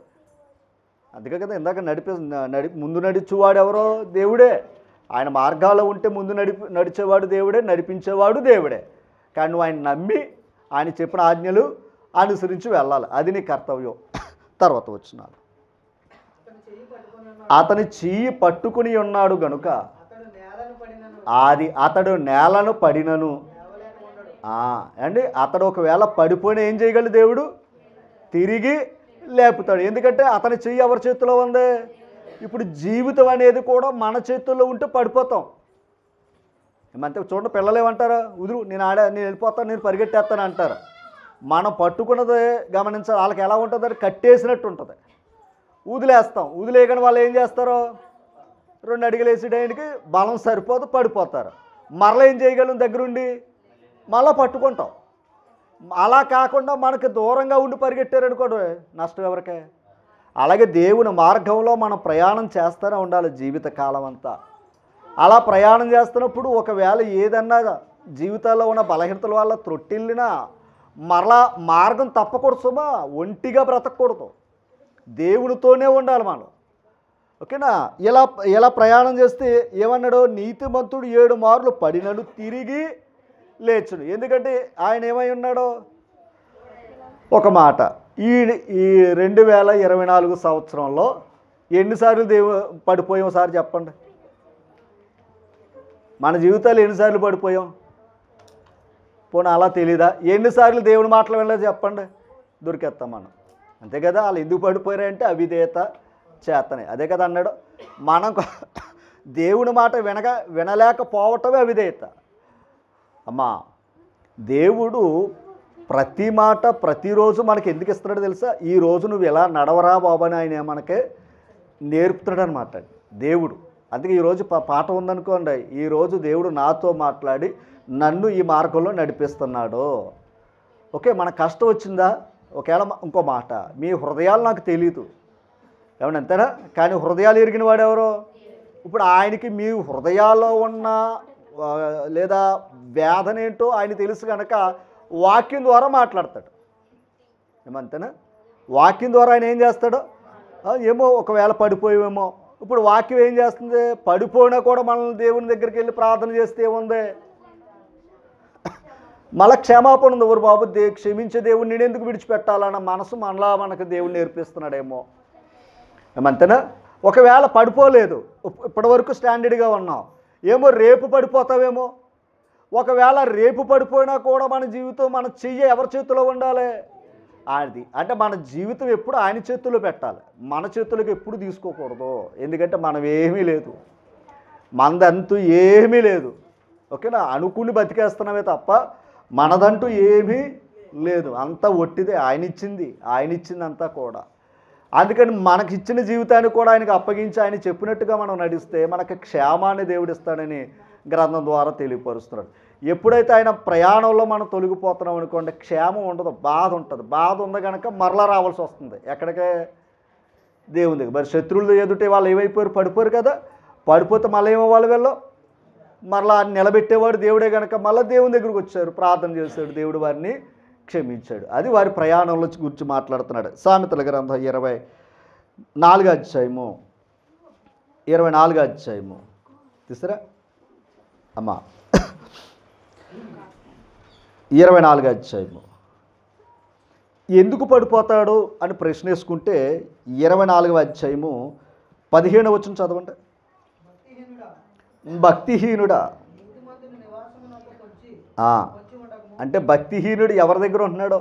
అందుకే కదా ఇందాక ముందు నడిచేవాడు ఎవరో? దేవుడే. ఆయన మార్గాల్లో ఉంటే ముందు నడిచేవాడు దేవుడే, నడిపించేవాడు దేవుడే. కానీ నువ్వు ఆయన నమ్మి ఆయన చెప్పిన ఆజ్ఞలు అనుసరించి వెళ్ళాలి. అది నీ కర్తవ్యం. తర్వాత వచ్చినాడు, అతని చెయ్యి పట్టుకుని ఉన్నాడు గనుక అతడు నేలను పడినను. అండి, అతడు ఒకవేళ పడిపోయినా ఏం చేయగలడు? దేవుడు తిరిగి లేపుతాడు. ఎందుకంటే అతని చెయ్యి ఎవరి చేతిలో ఉంది? ఇప్పుడు జీవితం అనేది కూడా మన చేతుల్లో ఉంటే పడిపోతాం. ఏమంటే చూడండి, పిల్లలు ఏమంటారా? ఉదురు, నేను వెళ్ళిపోతాను, నేను పరిగెట్టేస్తాను అంటారు. మనం పట్టుకున్నది గమనించాలి. వాళ్ళకి ఎలా ఉంటుంది? అది కట్టేసినట్టు ఉంటుంది. వదిలేస్తాం. వదిలేయగానే వాళ్ళు ఏం చేస్తారు? 2 అడుగులు వేసి టైంకి బలం సరిపోదు, పడిపోతారు. మరలా ఏం చేయగలం? దగ్గరుండి మళ్ళీ పట్టుకుంటాం. అలా కాకుండా మనకి దూరంగా ఉండి పరిగెట్టారనుకోండి, నష్టం ఎవరికే? అలాగే దేవుని మార్గంలో మనం ప్రయాణం చేస్తూనే ఉండాలి జీవితకాలం అంతా. అలా ప్రయాణం చేస్తున్నప్పుడు ఒకవేళ ఏదన్నా జీవితాల్లో ఉన్న బలహీనతల వల్ల త్రొట్టిల్లినా మరలా మార్గం తప్పకూడదు సుమా. ఒంటిగా బ్రతకూడదు, దేవునితోనే ఉండాలి మనం, ఓకేనా? ఇలా ప్రయాణం చేస్తే ఏమన్నాడు? నీతిమంతుడు 7 మార్లు పడినను తిరిగి లేచును. ఎందుకంటే ఆయన ఏమై ఉన్నాడో? ఒక మాట, ఈ 2024 సంవత్సరంలో ఎన్నిసార్లు పడిపోయాం సార్ చెప్పండి? మన జీవితాలు ఎన్నిసార్లు పడిపోయాం? పోనీ అలా తెలీదా? ఎన్నిసార్లు దేవుని మాటలు వెళ్ళలేదు చెప్పండి? దొరికేస్తాం మనం, అంతే కదా. వాళ్ళు ఎందుకు పడిపోయారంటే అవిధేయత చేతనే. అదే కదా అన్నాడు. మనం దేవుని మాట వినలేకపోవటమే అవిధేయత. అమ్మా, దేవుడు ప్రతి మాట ప్రతిరోజు మనకి ఎందుకు ఇస్తున్నాడో తెలుసా? ఈ రోజు నువ్వు ఎలా నడవరా బాబు అని ఆయన మనకి నేర్పుతున్నాడు అనమాట దేవుడు. అందుకే ఈరోజు పాట ఉందనుకోండి, ఈరోజు దేవుడు నాతో మాట్లాడి నన్ను ఈ మార్గంలో నడిపిస్తున్నాడు. ఓకే, మన కష్టం వచ్చిందా? ఒకవేళ ఇంకో మాట, మీ హృదయాలు నాకు తెలీదు, ఏమన్నా అంతేనా? కానీ హృదయాలు ఎరిగిన వాడు ఎవరో? ఇప్పుడు ఆయనకి మీ హృదయాల్లో ఉన్న లేదా వేదన ఏంటో ఆయన తెలుసు కనుక వాక్యం ద్వారా మాట్లాడతాడు. ఏమంతేనా? వాక్యం ద్వారా ఆయన ఏం చేస్తాడు? ఏమో ఒకవేళ పడిపోయేమో. ఇప్పుడు వాక్యం ఏం చేస్తుంది? పడిపోయినా కూడా మనల్ని దేవుని దగ్గరికి వెళ్ళి ప్రార్థన చేస్తే ఏముంది? మళ్ళీ క్షమాపణ ఉంది. ఎవరు బాబు క్షమించే దేవుడు నేను ఎందుకు విడిచిపెట్టాలన్న మనసు మనకు దేవుడు నేర్పిస్తున్నాడేమో. ఏమంతేనా? ఒకవేళ పడిపోలేదు, ఇప్పటివరకు స్టాండర్డ్గా ఉన్నాం, ఏమో రేపు పడిపోతావేమో. ఒకవేళ రేపు పడిపోయినా కూడా మన జీవితం మన చెయ్యి ఎవరి చేతిలో ఉండాలి? ఆయనది. అంటే మన జీవితం ఎప్పుడు ఆయన చేతుల్లో పెట్టాలి, మన చేతులకు ఎప్పుడు తీసుకోకూడదు. ఎందుకంటే మనం ఏమీ లేదు, మనదంటూ ఏమీ లేదు, ఓకేనా? అనుకుని బతికేస్తున్నామే తప్ప మనదంటూ ఏమీ లేదు, అంతా ఒట్టిదే. ఆయన ఇచ్చింది అంతా కూడా. అందుకని మనకిచ్చిన జీవితాన్ని కూడా ఆయనకు అప్పగించి ఆయన చెప్పినట్టుగా మనం నడిస్తే మనకు క్షేమాన్ని దేవుడిస్తాడని గ్రంథం ద్వారా తెలియపరుస్తున్నాడు. ఎప్పుడైతే ఆయన ప్రయాణంలో మనం తొలగిపోతున్నాం అనుకోండి, క్షేమం ఉండదు, బాధ ఉంటుంది. బాధ ఉంది కనుక మరలా రావాల్సి వస్తుంది. ఎక్కడికే? దేవుని దగ్గర. మరి శత్రువులు ఎదుటే వాళ్ళు ఏమైపోయారు? పడిపోరు కదా. పడిపోతే మళ్ళీ ఏమవ్వాలి? వీళ్ళు మరలా నిలబెట్టేవాడు దేవుడే కనుక మళ్ళీ దేవుని దగ్గరికి వచ్చారు, ప్రార్థన చేశాడు, దేవుడు వారిని క్షమించాడు. అది వారి ప్రయాణంలో గురించి మాట్లాడుతున్నాడు. సామెతల గ్రంథం 24వ అధ్యాయము 24వ అధ్యాయము తీసరా అమ్మా 24వ అధ్యాయము. ఎందుకు పడిపోతాడు అని ప్రశ్న వేసుకుంటే 24వ అధ్యాయము 15వ వచనం చదవండి. భక్తిహీనుడా. అంటే భక్తిహీనుడు ఎవరి దగ్గర ఉంటున్నాడో?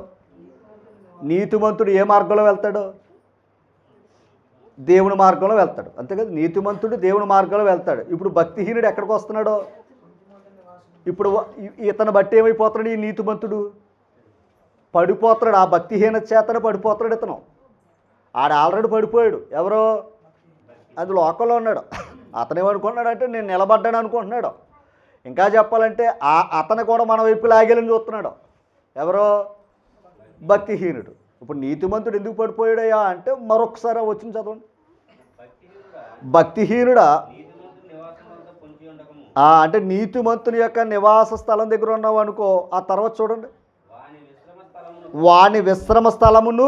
నీతిమంతుడు ఏ మార్గంలో వెళ్తాడో? దేవుని మార్గంలో వెళ్తాడు, అంతే కదా. నీతిమంతుడు దేవుని మార్గంలో వెళ్తాడు. ఇప్పుడు భక్తిహీనుడు ఎక్కడికి వస్తున్నాడో? ఇప్పుడు ఇతను బట్టి ఏమైపోతున్నాడు? ఈ నీతిమంతుడు పడిపోతున్నాడు, ఆ భక్తిహీన చేతనే పడిపోతున్నాడు ఇతను. ఆల్రెడీ పడిపోయాడు. ఎవరో అది లోకంలో ఉన్నాడు. అతనేమనుకున్నాడు అంటే నేను నిలబడ్డాను అనుకుంటున్నాడు. ఇంకా చెప్పాలంటే అతను కూడా మన వైపు లాగేలని చూస్తున్నాడు. ఎవరో భక్తిహీనుడు. ఇప్పుడు నీతిమంతుడు ఎందుకు పడిపోయాడయ్యా అంటే మరొకసారి వచ్చిన చదవండి. భక్తిహీనుడా అంటే నీతిమంతుని యొక్క నివాస స్థలం దగ్గర ఉన్నావు అనుకో, ఆ తర్వాత చూడండి, వాని విశ్రమ స్థలమును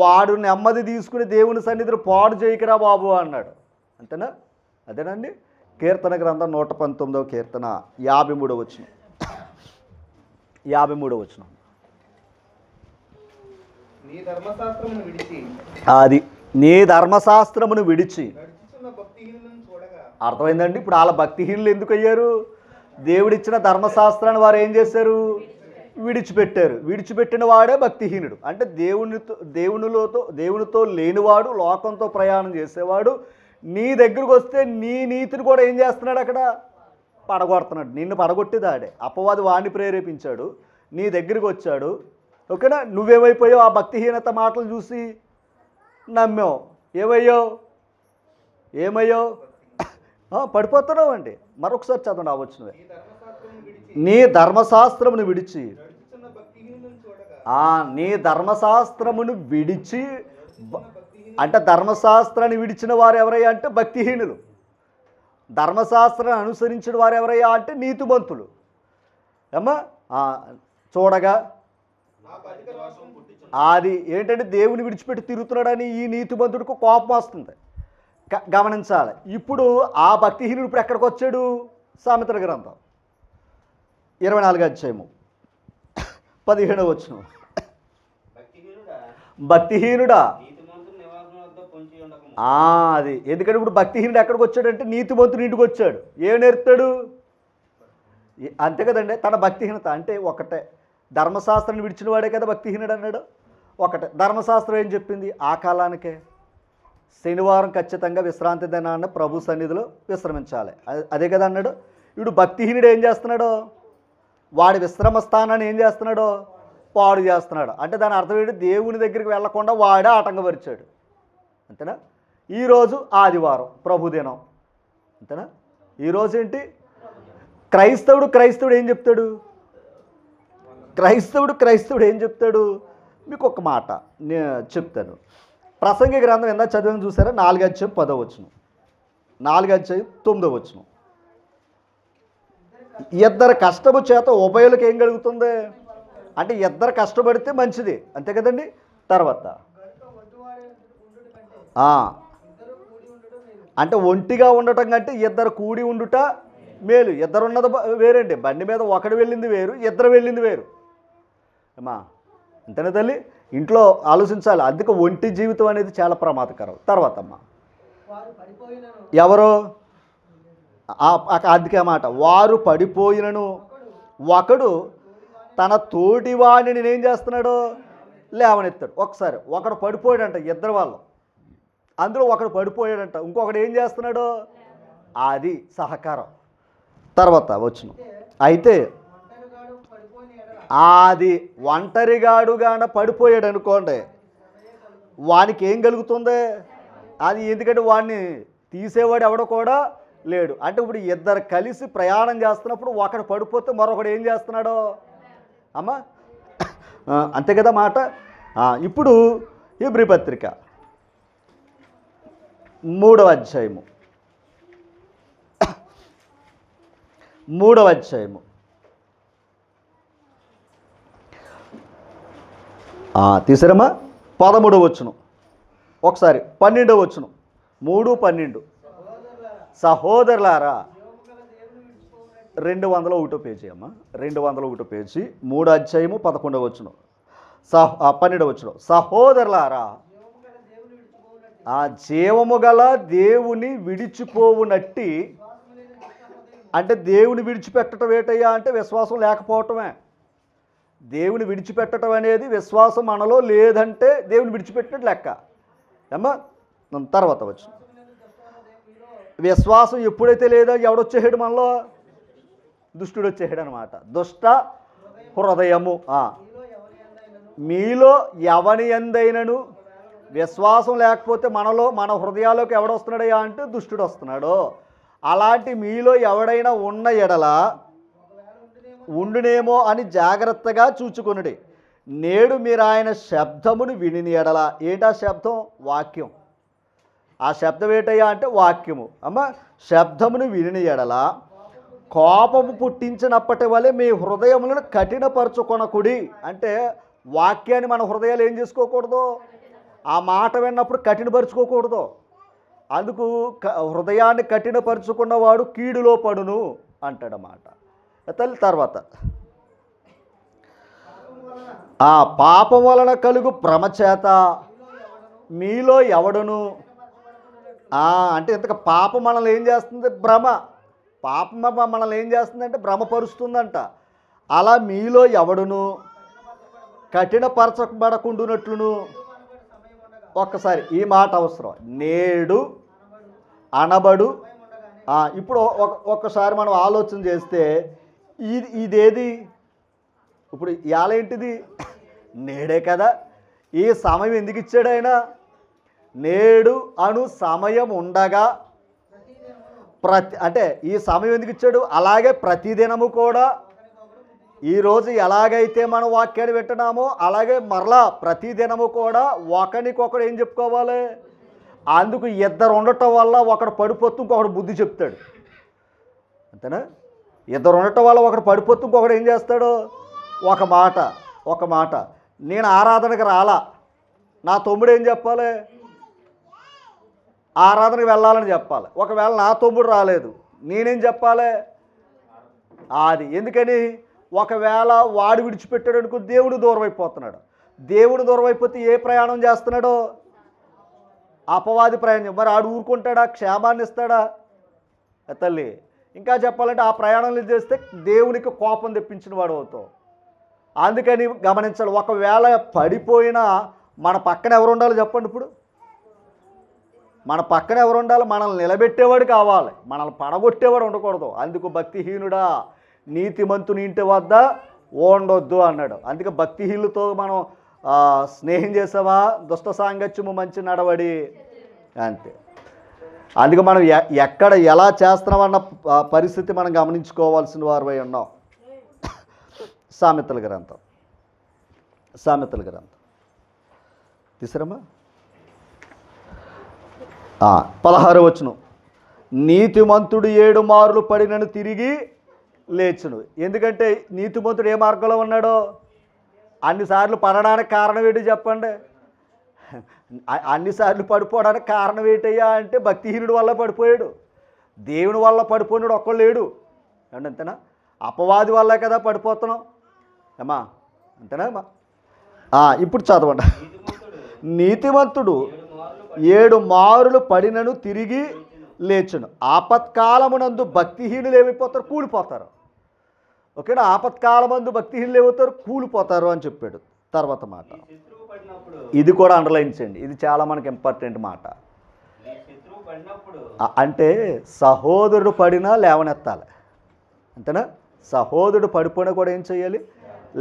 వాడు నెమ్మది తీసుకుని దేవుని సన్నిధిని పాడు చేయకరా బాబు అన్నాడు. అంతేనా? అదేనండి. కీర్తన గ్రంథం 119వ కీర్తన 53వ వచనం. 53వ వచనం. అది నీ ధర్మశాస్త్రమును విడిచి. అర్థమైందండి. ఇప్పుడు వాళ్ళ భక్తిహీనులు ఎందుకు అయ్యారు? దేవుడిచ్చిన ధర్మశాస్త్రాన్ని వారు ఏం చేశారు? విడిచిపెట్టారు. విడిచిపెట్టిన వాడే భక్తిహీనుడు. అంటే దేవునితో లేనివాడు, లోకంతో ప్రయాణం చేసేవాడు నీ దగ్గరకు వస్తే నీ నీతిని కూడా ఏం చేస్తున్నాడు? అక్కడ పడగొడుతున్నాడు. నిన్ను పడగొట్టేదాడే. అపవాది వాడిని ప్రేరేపించాడు, నీ దగ్గరికి వచ్చాడు. ఓకేనా? నువ్వేమైపోయావు? ఆ భక్తిహీనత మాటలు చూసి నమ్మావు. ఏమయ్యావు? పడిపోతున్నావు అండి. మరొకసారి చదవండి ఆ వచనమే. నీ ధర్మశాస్త్రమును విడిచి. నీ ధర్మశాస్త్రమును విడిచి అంటే ధర్మశాస్త్రాన్ని విడిచిన వారు ఎవరయ్యా అంటే భక్తిహీనులు. ధర్మశాస్త్రాన్ని అనుసరించిన వారు ఎవరయ్యా అంటే నీతిమంతులు. ఏమ్మా చూడగా అది ఏంటంటే దేవుని విడిచిపెట్టి తిరుగుతున్నాడని ఈ నీతిమంతుడికి కోపం వస్తుంది. గమనించాలి. ఇప్పుడు ఆ భక్తిహీనుడు ఇప్పుడు ఎక్కడికి వచ్చాడు? సామెతల గ్రంథం 24వ అధ్యాయము 17వ వచనం. భక్తిహీనుడా అది ఎందుకంటే ఇప్పుడు భక్తిహీనుడు ఎక్కడికి వచ్చాడంటే నీతిమంతుని ఇంటికి వచ్చాడు. ఏం నేర్పుతాడు? అంతే కదండి. తన భక్తిహీనత అంటే ఒకటే, ధర్మశాస్త్రాన్ని విడిచిన వాడే కదా భక్తిహీనుడు అన్నాడు. ఒకటే ధర్మశాస్త్రం ఏం చెప్పింది? ఆ కాలానికే శనివారం ఖచ్చితంగా విశ్రాంతి దినాన్ని ప్రభు సన్నిధిలో విశ్రమించాలి, అదే కదా అన్నాడు. ఇప్పుడు భక్తిహీనుడు ఏం చేస్తున్నాడు? వాడి విశ్రమ స్థానాన్ని ఏం చేస్తున్నాడు? పాడు చేస్తున్నాడు. అంటే దాని అర్థం ఏంటి? దేవుని దగ్గరికి వెళ్లకుండా వాడే ఆటంకపరిచాడు. అంతేనా? ఈరోజు ఆదివారం ప్రభుదినం. అంతేనా? ఈరోజు ఏంటి? క్రైస్తవుడు ఏం చెప్తాడు? క్రైస్తవుడు ఏం చెప్తాడు? మీకు ఒక మాట నేను చెప్తాను. ప్రసంగి గ్రంథం ఎంత చదివాను చూసారా? 4వ అధ్యాయం 10వ వచనం, 4వ అధ్యాయం 9వ వచనం. ఇద్దరు కష్టము చేత ఉభయులకు ఏం కలుగుతుంది అంటే ఇద్దరు కష్టపడితే మంచిది, అంతే కదండి. తర్వాత అంటే ఒంటిగా ఉండటం కంటే ఇద్దరు కూడి ఉండుట మేలు. ఇద్దరు ఉన్నది వేరండి. బండి మీద ఒకడు వెళ్ళింది వేరు, ఇద్దరు వెళ్ళింది వేరు. అమ్మా అంతేనా తల్లి? ఇంట్లో ఆలోచించాలి. అందుకే ఒంటి జీవితం అనేది చాలా ప్రమాదకరం. తర్వాత అమ్మా ఎవరు? అందుకే మాట, వారు పడిపోయినను ఒకడు తన తోటివాడిని ఏం చేస్తున్నాడు? లేవనెత్తాడు. ఒకడు పడిపోయాడంట, ఇద్దరు వాళ్ళు, అందులో ఒకడు పడిపోయాడంట, ఇంకొకడు ఏం చేస్తున్నాడు? అది సహకారం. తర్వాత వచ్చిన అయితే అది ఒంటరిగాడుగాన పడిపోయాడు అనుకోండి, వానికి ఏం కలుగుతుంది? అది ఎందుకంటే వాడిని తీసేవాడు ఎవడో కూడా లేడు. అంటే ఇప్పుడు ఇద్దరు కలిసి ప్రయాణం చేస్తున్నప్పుడు ఒకడు పడిపోతే మరొకడు ఏం చేస్తున్నాడు? అమ్మా అంతే కదా మాట. ఇప్పుడు హెబ్రీ పత్రిక 3వ అధ్యాయము 3వ అధ్యాయము తీసారమ్మా 13వ వచనం, ఒకసారి 12వ వచనం, 3:12. సహోదరులారా 201 పేజీ అమ్మా, 201 పేజీ, 3వ అధ్యాయము 11వ వచనం, 12వ వచనం. సహోదరులారా ఆ జీవము గల దేవుని విడిచిపోవునట్టి. అంటే దేవుని విడిచిపెట్టడం ఏంటయ్యా అంటే విశ్వాసం లేకపోవటమే. దేవుని విడిచిపెట్టడం అనేది విశ్వాసం మనలో లేదంటే దేవుని విడిచిపెట్టినట్టు లెక్క అమ్మా. తర్వాత వచ్చు విశ్వాసం ఎప్పుడైతే లేదో ఎవడొచ్చేసాడు మనలో? దుష్టుడు వచ్చేసాడు అనమాట. దుష్ట హృదయము. మీలో ఎవని యందైనను విశ్వాసం లేకపోతే మనలో మన హృదయాల్లోకి ఎవడొస్తున్నాడయ్యా అంటే దుష్టుడు వస్తున్నాడు. అలాంటి మీలో ఎవడైనా ఉన్న ఎడల ఉండునేమో అని జాగ్రత్తగా చూచుకొనుడి. నేడు మీరు ఆయన శబ్దమును విని ఎడల. ఏంటా శబ్దం? వాక్యం. ఆ శబ్దం ఏంటయ్యా అంటే వాక్యము. అమ్మ, శబ్దమును విని ఎడల కోపము పుట్టించినప్పటి వలె మీ హృదయములను కఠినపరచుకొనకుడి. అంటే వాక్యాన్ని మన హృదయాలు ఏం చేసుకోకూడదు? ఆ మాట విన్నప్పుడు కఠినపరుచుకోకూడదు. అందుకు హృదయాన్ని కఠినపరుచుకున్నవాడు కీడులో పడును అంటాడన్నమాట. తల్లి తర్వాత ఆ పాపం వలన కలుగు భ్రమ చేత మీలో ఎవడును. అంటే ఇంతక పాపం మనల్ని ఏం చేస్తుంది? భ్రమ. పాపం మనల్ని ఏం చేస్తుందంటే భ్రమపరుస్తుందంట. అలా మీలో ఎవడును కఠినపరచబడకుండునట్లును. ఒక్కసారి ఈ మాట అవసరం. నేడు అనబడు. ఇప్పుడు ఒక్కసారి మనం ఆలోచన చేస్తే ఇదేది? ఇప్పుడు ఇవాళ ఏంటిది? నేడే కదా. ఈ సమయం ఎందుకు ఇచ్చాడు ఆయన? నేడు అను సమయం ఉండగా అంటే ఈ సమయం ఎందుకు ఇచ్చాడు? అలాగే ప్రతిదినము కూడా ఈరోజు ఎలాగైతే మనం వాక్యాన్ని వింటున్నామో అలాగే మరలా ప్రతిదినము కూడా ఒకరికొకడు ఏం చెప్పుకోవాలి? అందుకు ఇద్దరు ఉండటం వల్ల ఒకడు పడిపోతూ ఇంకొకడు బుద్ధి చెప్తాడు. అంతేనా? ఇద్దరు ఉండటం వల్ల ఒకడు పడిపోతూ ఇంకొకడు ఏం చేస్తాడు? ఒక మాట నేను ఆరాధనకు రాలా, నా తమ్ముడు ఏం చెప్పాలి? ఆరాధనకు వెళ్ళాలని చెప్పాలి. ఒకవేళ నా తమ్ముడు రాలేదు, నేనేం చెప్పాలి? అది ఎందుకని? ఒకవేళ వాడు విడిచిపెట్టాడు అనుకో, దేవుడు దూరం అయిపోతున్నాడు. దేవుడు దూరం అయిపోతే ఏ ప్రయాణం చేస్తున్నాడో? అపవాది ప్రయాణం. మరి ఆడు ఊరుకుంటాడా? క్షేమాన్ని ఇస్తాడా? తల్లి ఇంకా చెప్పాలంటే ఆ ప్రయాణాలు చేస్తే దేవునికి కోపం తెప్పించిన వాడు అవుతావు. అందుకని గమనించాలి. ఒకవేళ పడిపోయినా మన పక్కన ఎవరు ఉండాలి చెప్పండి? ఇప్పుడు మన పక్కన ఎవరు ఉండాలి? మనల్ని నిలబెట్టేవాడు కావాలి, మనల్ని పడగొట్టేవాడు ఉండకూడదు. అందుకు భక్తిహీనుడా నీతిమంతుని ఇంటి వద్ద ఉండొద్దు అన్నాడు. అందుకే భక్తిహీనులతో మనం స్నేహం చేసామా? దుష్ట సాంగత్యము మంచి నడవడి అంతే. అందుకే మనం ఎక్కడ ఎలా చేస్తున్నామన్న పరిస్థితి మనం గమనించుకోవాల్సిన వారమై ఉన్నాం. సామెతల గ్రంథం తీసిరమ్మా. 16వ వచనం. నీతిమంతుడు 7 మారులు పడినను తిరిగి లేచును. ఎందుకంటే నీతిమంతుడు ఏ మార్గంలో ఉన్నాడో? అన్నిసార్లు పడడానికి కారణం ఏంటి చెప్పండి? అన్నిసార్లు పడిపోవడానికి కారణం ఏంటయ్యా అంటే భక్తిహీనుడి వల్ల పడిపోయాడు. దేవుని వల్ల పడిపోయినాడు ఒక్కడు లేడు. అంతేనా? అపవాది వల్లే కదా పడిపోతున్నాం అమ్మా. అంతేనా అమ్మా? ఇప్పుడు చదవండి. నీతిమంతుడు 7 మారులు పడినను తిరిగి లేచును. ఆపత్కాలమునందు భక్తిహీనులు ఏమైపోతారు? కూలిపోతారు. ఓకేనా? ఆపత్కాలమందు భక్తిహీనులు ఏమవుతారు? కూలిపోతారు అని చెప్పాడు. తర్వాత మాట ఇది కూడా అండర్లైన్ చేయండి. ఇది చాలా మనకి ఇంపార్టెంట్ మాట. అంటే సహోదరుడు పడినా లేవనెత్తాలి. అంతేనా? సహోదరుడు పడిపోయినా కూడా ఏం చేయాలి?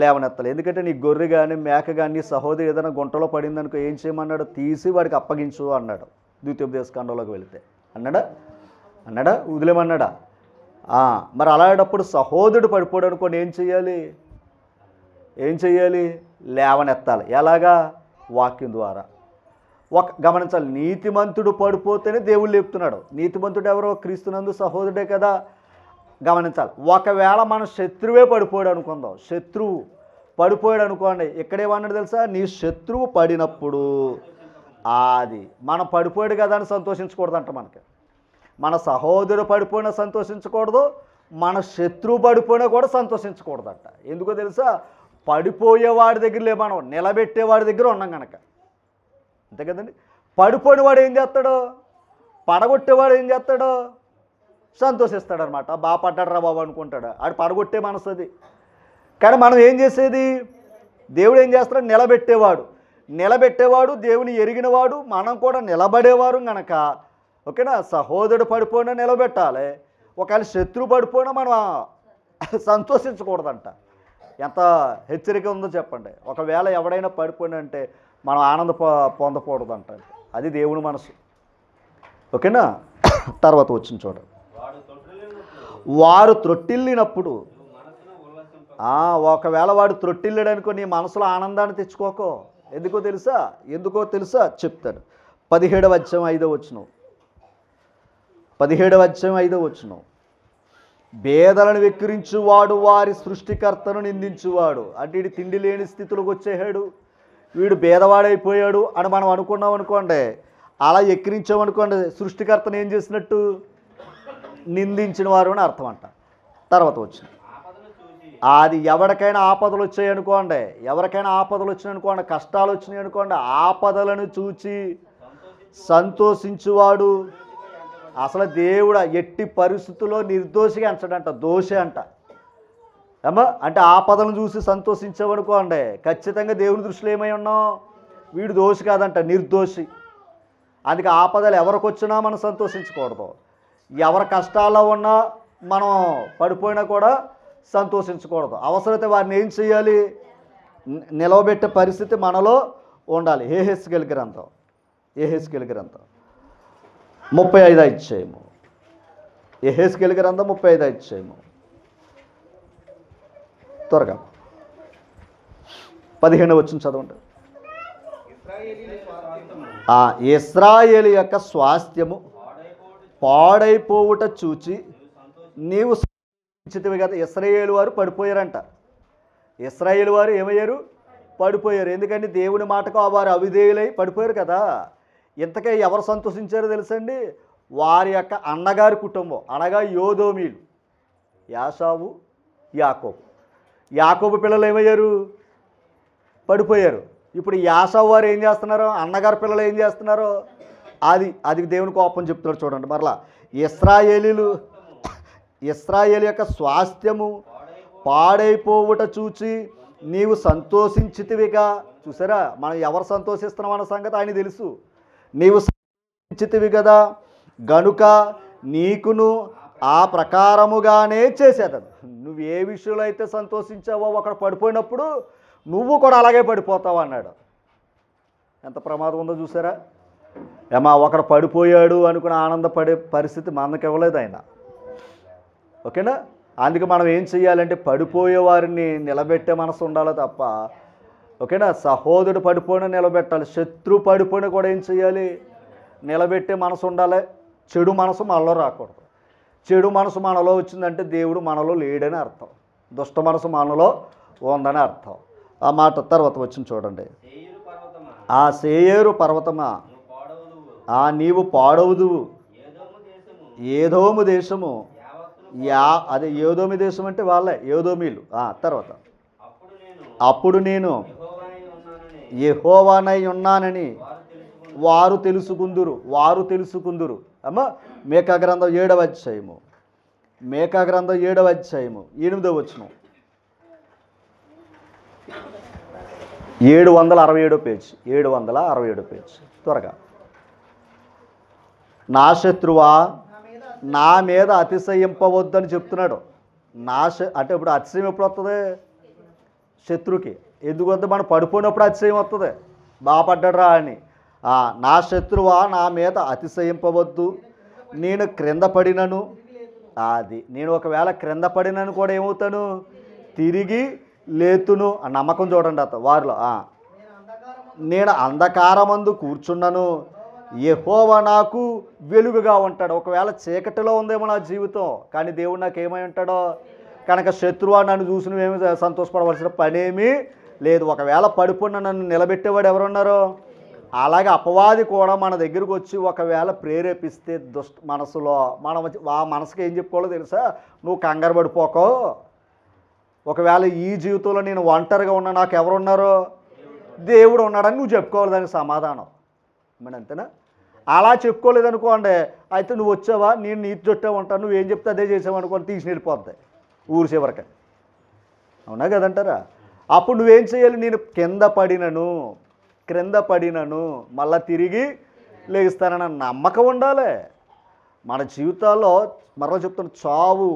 లేవనెత్తాలి. ఎందుకంటే నీ గొర్రె కానీ మేక కానీ నీ సహోదరు ఏదైనా గుంటలో పడిందనుకో ఏం చేయమన్నాడు? తీసి వాడికి అప్పగించు అన్నాడు. ద్వితీయోపదేశకాండంలోకి వెళితే అన్నాడా? వదిలేమన్నాడా? మరి అలాంటప్పుడు సహోదరుడు పడిపోయాడు అనుకోండి ఏం చేయాలి? లేవనెత్తాలి. ఎలాగా? వాక్యం ద్వారా. గమనించాలి. నీతిమంతుడు పడిపోతేనే దేవుడు లేపుతున్నాడు. నీతిమంతుడు ఎవరో? క్రీస్తునందు సహోదరుడే కదా. గమనించాలి. ఒకవేళ మన శత్రువే పడిపోయాడు అనుకుందాం. శత్రువు పడిపోయాడు అనుకోండి, ఇక్కడేమన్నాడు తెలుసా? నీ శత్రువు పడినప్పుడు అది మనం పడిపోయాడు కదా అని సంతోషించకూడదంట. మన సహోదరుడు పడిపోయినా సంతోషించకూడదు, మన శత్రువు పడిపోయినా కూడా సంతోషించకూడదంట. ఎందుకో తెలుసా? పడిపోయేవాడి దగ్గర మనం నిలబెట్టేవాడి దగ్గర ఉన్నాం కనుక. అంతే కదండి. పడిపోయిన వాడు ఏం చేస్తాడు? పడగొట్టేవాడు ఏం చేస్తాడు? సంతోషిస్తాడనమాట. బాగా పడ్డాడు రా బాబు అనుకుంటాడు. ఆడు పడగొట్టే మనసు అది. కానీ మనం ఏం చేసేది? దేవుడు ఏం చేస్తాడు? నిలబెట్టేవాడు దేవుని ఎరిగినవాడు, మనం కూడా నిలబడేవారు గనక. ఓకేనా? సహోదరుడు పడిపోయినా నిలబెట్టాలి. ఒకవేళ శత్రువు పడిపోయినా మనం సంతోషించకూడదంట. ఎంత హెచ్చరిక ఉందో చెప్పండి. ఒకవేళ ఎవడైనా పడిపోయినంటే మనం ఆనంద పొందకూడదంట. అది దేవుని మనసు. ఓకేనా? తర్వాత వచ్చిన చూడండి. వారు త్రొట్టిల్లినప్పుడు ఒకవేళ వాడు త్రొట్టిల్లాడు అనుకో, నీ మనసులో ఆనందాన్ని తెచ్చుకోకో. ఎందుకో తెలుసా చెప్తాడు. 17వ అధ్యాయం 5వ వచనం. 17వ అధ్యాయం 5వ వచనం. పేదలను వెక్కిరించువాడు వారి సృష్టికర్తను నిందించువాడు. అంటే వీడు తిండి లేని స్థితిలోకి వచ్చేసాడు, వీడు పేదవాడైపోయాడు అని మనం అనుకున్నాం అనుకోండి, అలా ఎక్కిరించామనుకోండి, సృష్టికర్తను ఏం చేసినట్టు? నిందించిన వారు అని అర్థం అంట. తర్వాత వచ్చింది అది ఎవరికైనా ఆపదలు వచ్చాయనుకోండి, కష్టాలు వచ్చినాయి అనుకోండి, ఆపదలను చూచి సంతోషించువాడు. అసలు దేవుడు ఎట్టి పరిస్థితుల్లో నిర్దోషిగా ఎంచడంట, దోషి అంట. అంటే ఆపదలను చూసి సంతోషించామనుకోండి, ఖచ్చితంగా దేవుని దృష్టిలో ఏమై ఉన్నాం? వీడు దోషి కాదంట, నిర్దోషి. అందుకే ఆపదలు ఎవరికి వచ్చినా మనం సంతోషించకూడదు. ఎవరి కష్టాల్లో ఉన్నా మనం పడిపోయినా కూడా సంతోషించకూడదు. అవసరమైతే వారిని ఏం చేయాలి? నిలవబెట్టే పరిస్థితి మనలో ఉండాలి. యెహెజ్కేలు గ్రంథం 35వ అధ్యాయము. యెహెజ్కేలు గ్రంథం 35వ అధ్యాయము. త్వరగా 15వ వచనం చదవండి. ఇశ్రాయేలు యొక్క స్వాస్థ్యము పాడైపోవుట చూచి నీవు సంతోషించితివి కదా. ఇశ్రాయేలు వారు పడిపోయారంట. ఇశ్రాయేలు వారు ఏమయ్యారు? పడిపోయారు. ఎందుకంటే దేవుని మాటకు వారు అవిధేయులై పడిపోయారు కదా. ఇంతకే ఎవరు సంతోషించారో తెలుసండి? వారి యొక్క అన్నగారి కుటుంబం, అనగా యోదోమీలు, యాసావు, యాకోబు పిల్లలు ఏమయ్యారు? పడిపోయారు. ఇప్పుడు యాసావు వారు ఏం చేస్తున్నారు? అన్నగారి పిల్లలు ఏం చేస్తున్నారు? అది దేవుని కోపం చెప్తున్నాడు. చూడండి మరలా. ఇశ్రాయేలు యొక్క స్వాస్థ్యము పాడైపోవుట చూచి నీవు సంతోషించితివిగా. చూసారా, మనం ఎవరు సంతోషిస్తున్నాం అన్న సంగతి ఆయన తెలుసు. నీవు సంతోషించితివి కదా, గనుక నీకును ఆ ప్రకారముగానే చేసేది. నువ్వు ఏ విషయంలో అయితే సంతోషించావో ఒకడు పడిపోయినప్పుడు నువ్వు కూడా అలాగే పడిపోతావు అన్నాడు. ఎంత ప్రమాదం ఉందో చూసారా. ఒకడు పడిపోయాడు అనుకుని ఆనందపడే పరిస్థితి మనకు ఇవ్వలేదు ఆయన. ఓకేనా. అందుకే మనం ఏం చేయాలంటే పడిపోయే వారిని నిలబెట్టే మనసు ఉండాలి తప్ప, ఓకేనా, సహోదరుడు పడిపోయినా నిలబెట్టాలి, శత్రు పడిపోయినా కూడా ఏం చేయాలి? నిలబెట్టే మనసు ఉండాలి. చెడు మనసు మనలో రాకూడదు. చెడు మనసు మనలో వచ్చిందంటే దేవుడు మనలో లేడని అర్థం, దుష్ట మనసు మనలో ఉందని అర్థం. ఆ మాట తర్వాత వచ్చింది చూడండి. సేయేరు పర్వతమా నీవు పాడవుదువు, ఏదోము దేశము. అదే ఏదోమి దేశం అంటే వాళ్ళే ఏదోమీలు. తర్వాత అప్పుడు నేను యెహోవానై ఉన్నానని వారు తెలుసుకుందురు. మేకా గ్రంథం 7వ అధ్యాయము. 8వ వచనం. 767 పేజ్. 767 పేజ్. త్వరగా. నా శత్రువా నా మీద అతిశయింపవద్దని చెప్తున్నాడు. అంటే ఇప్పుడు అతిశయం ఎప్పుడు వస్తుంది? శత్రువుకి. ఎందుకు వద్ద? మనం పడిపోయినప్పుడు అతిశయం వస్తుంది, బాపడ్డరా అని. నా శత్రువా నా మీద అతిశయింపవద్దు, నేను క్రింద పడినను. నేను ఒకవేళ క్రింద పడినను కూడా ఏమవుతాను? తిరిగి లేతును. ఆ నమ్మకం చూడండి వారిలో. నేను అంధకారమందు కూర్చున్నాను, యెహోవా నాకు వెలుగుగా ఉంటాడు. ఒకవేళ చీకటిలో ఉందేమో నా జీవితం, కానీ దేవుడు నాకు ఏమై ఉంటాడో కనుక శత్రువా నన్ను చూసి నువ్వేమి సంతోషపడవలసిన పనేమీ లేదు. ఒకవేళ పడిపోయిన నన్ను నిలబెట్టేవాడు ఎవరున్నారో, అలాగే అపవాది కూడా మన దగ్గరకు వచ్చి ఒకవేళ ప్రేరేపిస్తే మనసులో ఆ మనసుకి ఏం చెప్పుకోవాలో తెలుసా? నువ్వు కంగారు పడిపోకో, ఒకవేళ ఈ జీవితంలో నేను ఒంటరిగా ఉన్నా, నాకు ఎవరున్నారో? దేవుడు ఉన్నాడని నువ్వు చెప్పుకోవాలి దానికి సమాధానం. మరి అంతేనా? అలా చెప్పుకోలేదనుకోండి, అయితే నువ్వు వచ్చావా, నేను నీతి చుట్టే ఉంటాను, నువ్వేం చెప్తే అదే చేసావనుకోండి, తీసి వెళ్ళిపోద్ది ఊరు చివరికి. అవునా కదంటారా? అప్పుడు నువ్వేం చేయాలి? నేను క్రింద పడినను మళ్ళా తిరిగి లేస్తానన్న నమ్మకం ఉండాలి. మన జీవితాల్లో మరో చెప్తాను, చావు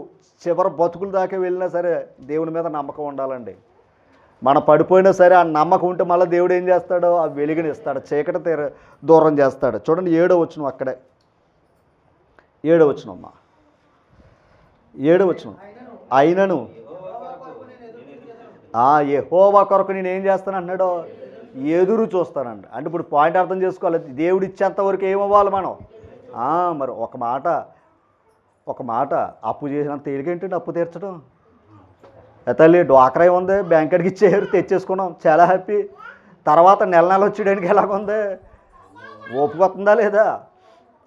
చివరి బతుకుల దాకా వెళ్ళినా సరే దేవుని మీద నమ్మకం ఉండాలండి. మన పడిపోయినా సరే ఆ నమ్మకం ఉంటే మళ్ళీ దేవుడు ఏం చేస్తాడో ఆ వెలుగుని ఇస్తాడు, చీకటి దూరం చేస్తాడు. చూడండి 7వ వచనం. అక్కడే 7వ వచనం అమ్మా. 7వ వచనం. అయినను యెహోవా కొరకు నేను ఏం చేస్తాను అన్నాడు, ఎదురు చూస్తానంట. అంటే ఇప్పుడు పాయింట్ అర్థం చేసుకోవాలి, దేవుడు ఇచ్చేంత వరకు ఏమవ్వాలి మనం. మరి ఒక మాట అప్పు చేసినంత తేలికేంటండి అప్పు తీర్చడం. తల్లి డ్వాక్రా ఉంది, బ్యాంక్ కాడికి ఇచ్చేయారు, తెచ్చేసుకున్నాం, చాలా హ్యాపీ. తర్వాత నెల వచ్చేయడానికి ఎలాగుంది, ఓపుకొస్తుందా లేదా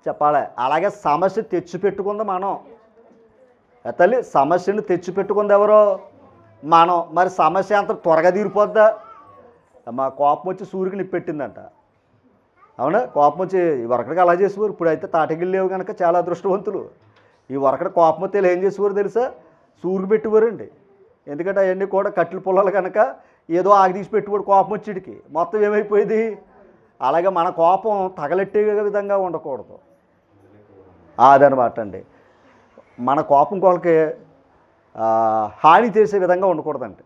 చెప్పాలి. అలాగే సమస్య తెచ్చిపెట్టుకుంది మనం. తల్లి సమస్యను తెచ్చిపెట్టుకుంది ఎవరో, మనం. మరి సమస్య అంత త్వరగా తీరిపోద్దా. మా కోపం వచ్చి సూర్యుకి నిప్పెట్టిందంట, అవునా. కోపం వచ్చి ఈ వరకడికి అలా చేసేవారు. ఇప్పుడైతే తాటగిళ్ళు లేవు కనుక చాలా అదృష్టవంతులు. ఈ వరకడి కోపం వస్తే ఏం చేసేవారు తెలుసా, సూర్యుకి పెట్టేవారండి. ఎందుకంటే అవన్నీ కూడా కట్టెల పుల్లలు కనుక ఏదో ఆగి తీసి పెట్టుకోడు కోపం వచ్చేటికి మొత్తం ఏమైపోయేది. అలాగే మన కోపం తగలెట్టే విధంగా ఉండకూడదు. అదనమాట అండి. మన కోపం కొలకి హాని చేసే విధంగా ఉండకూడదండి.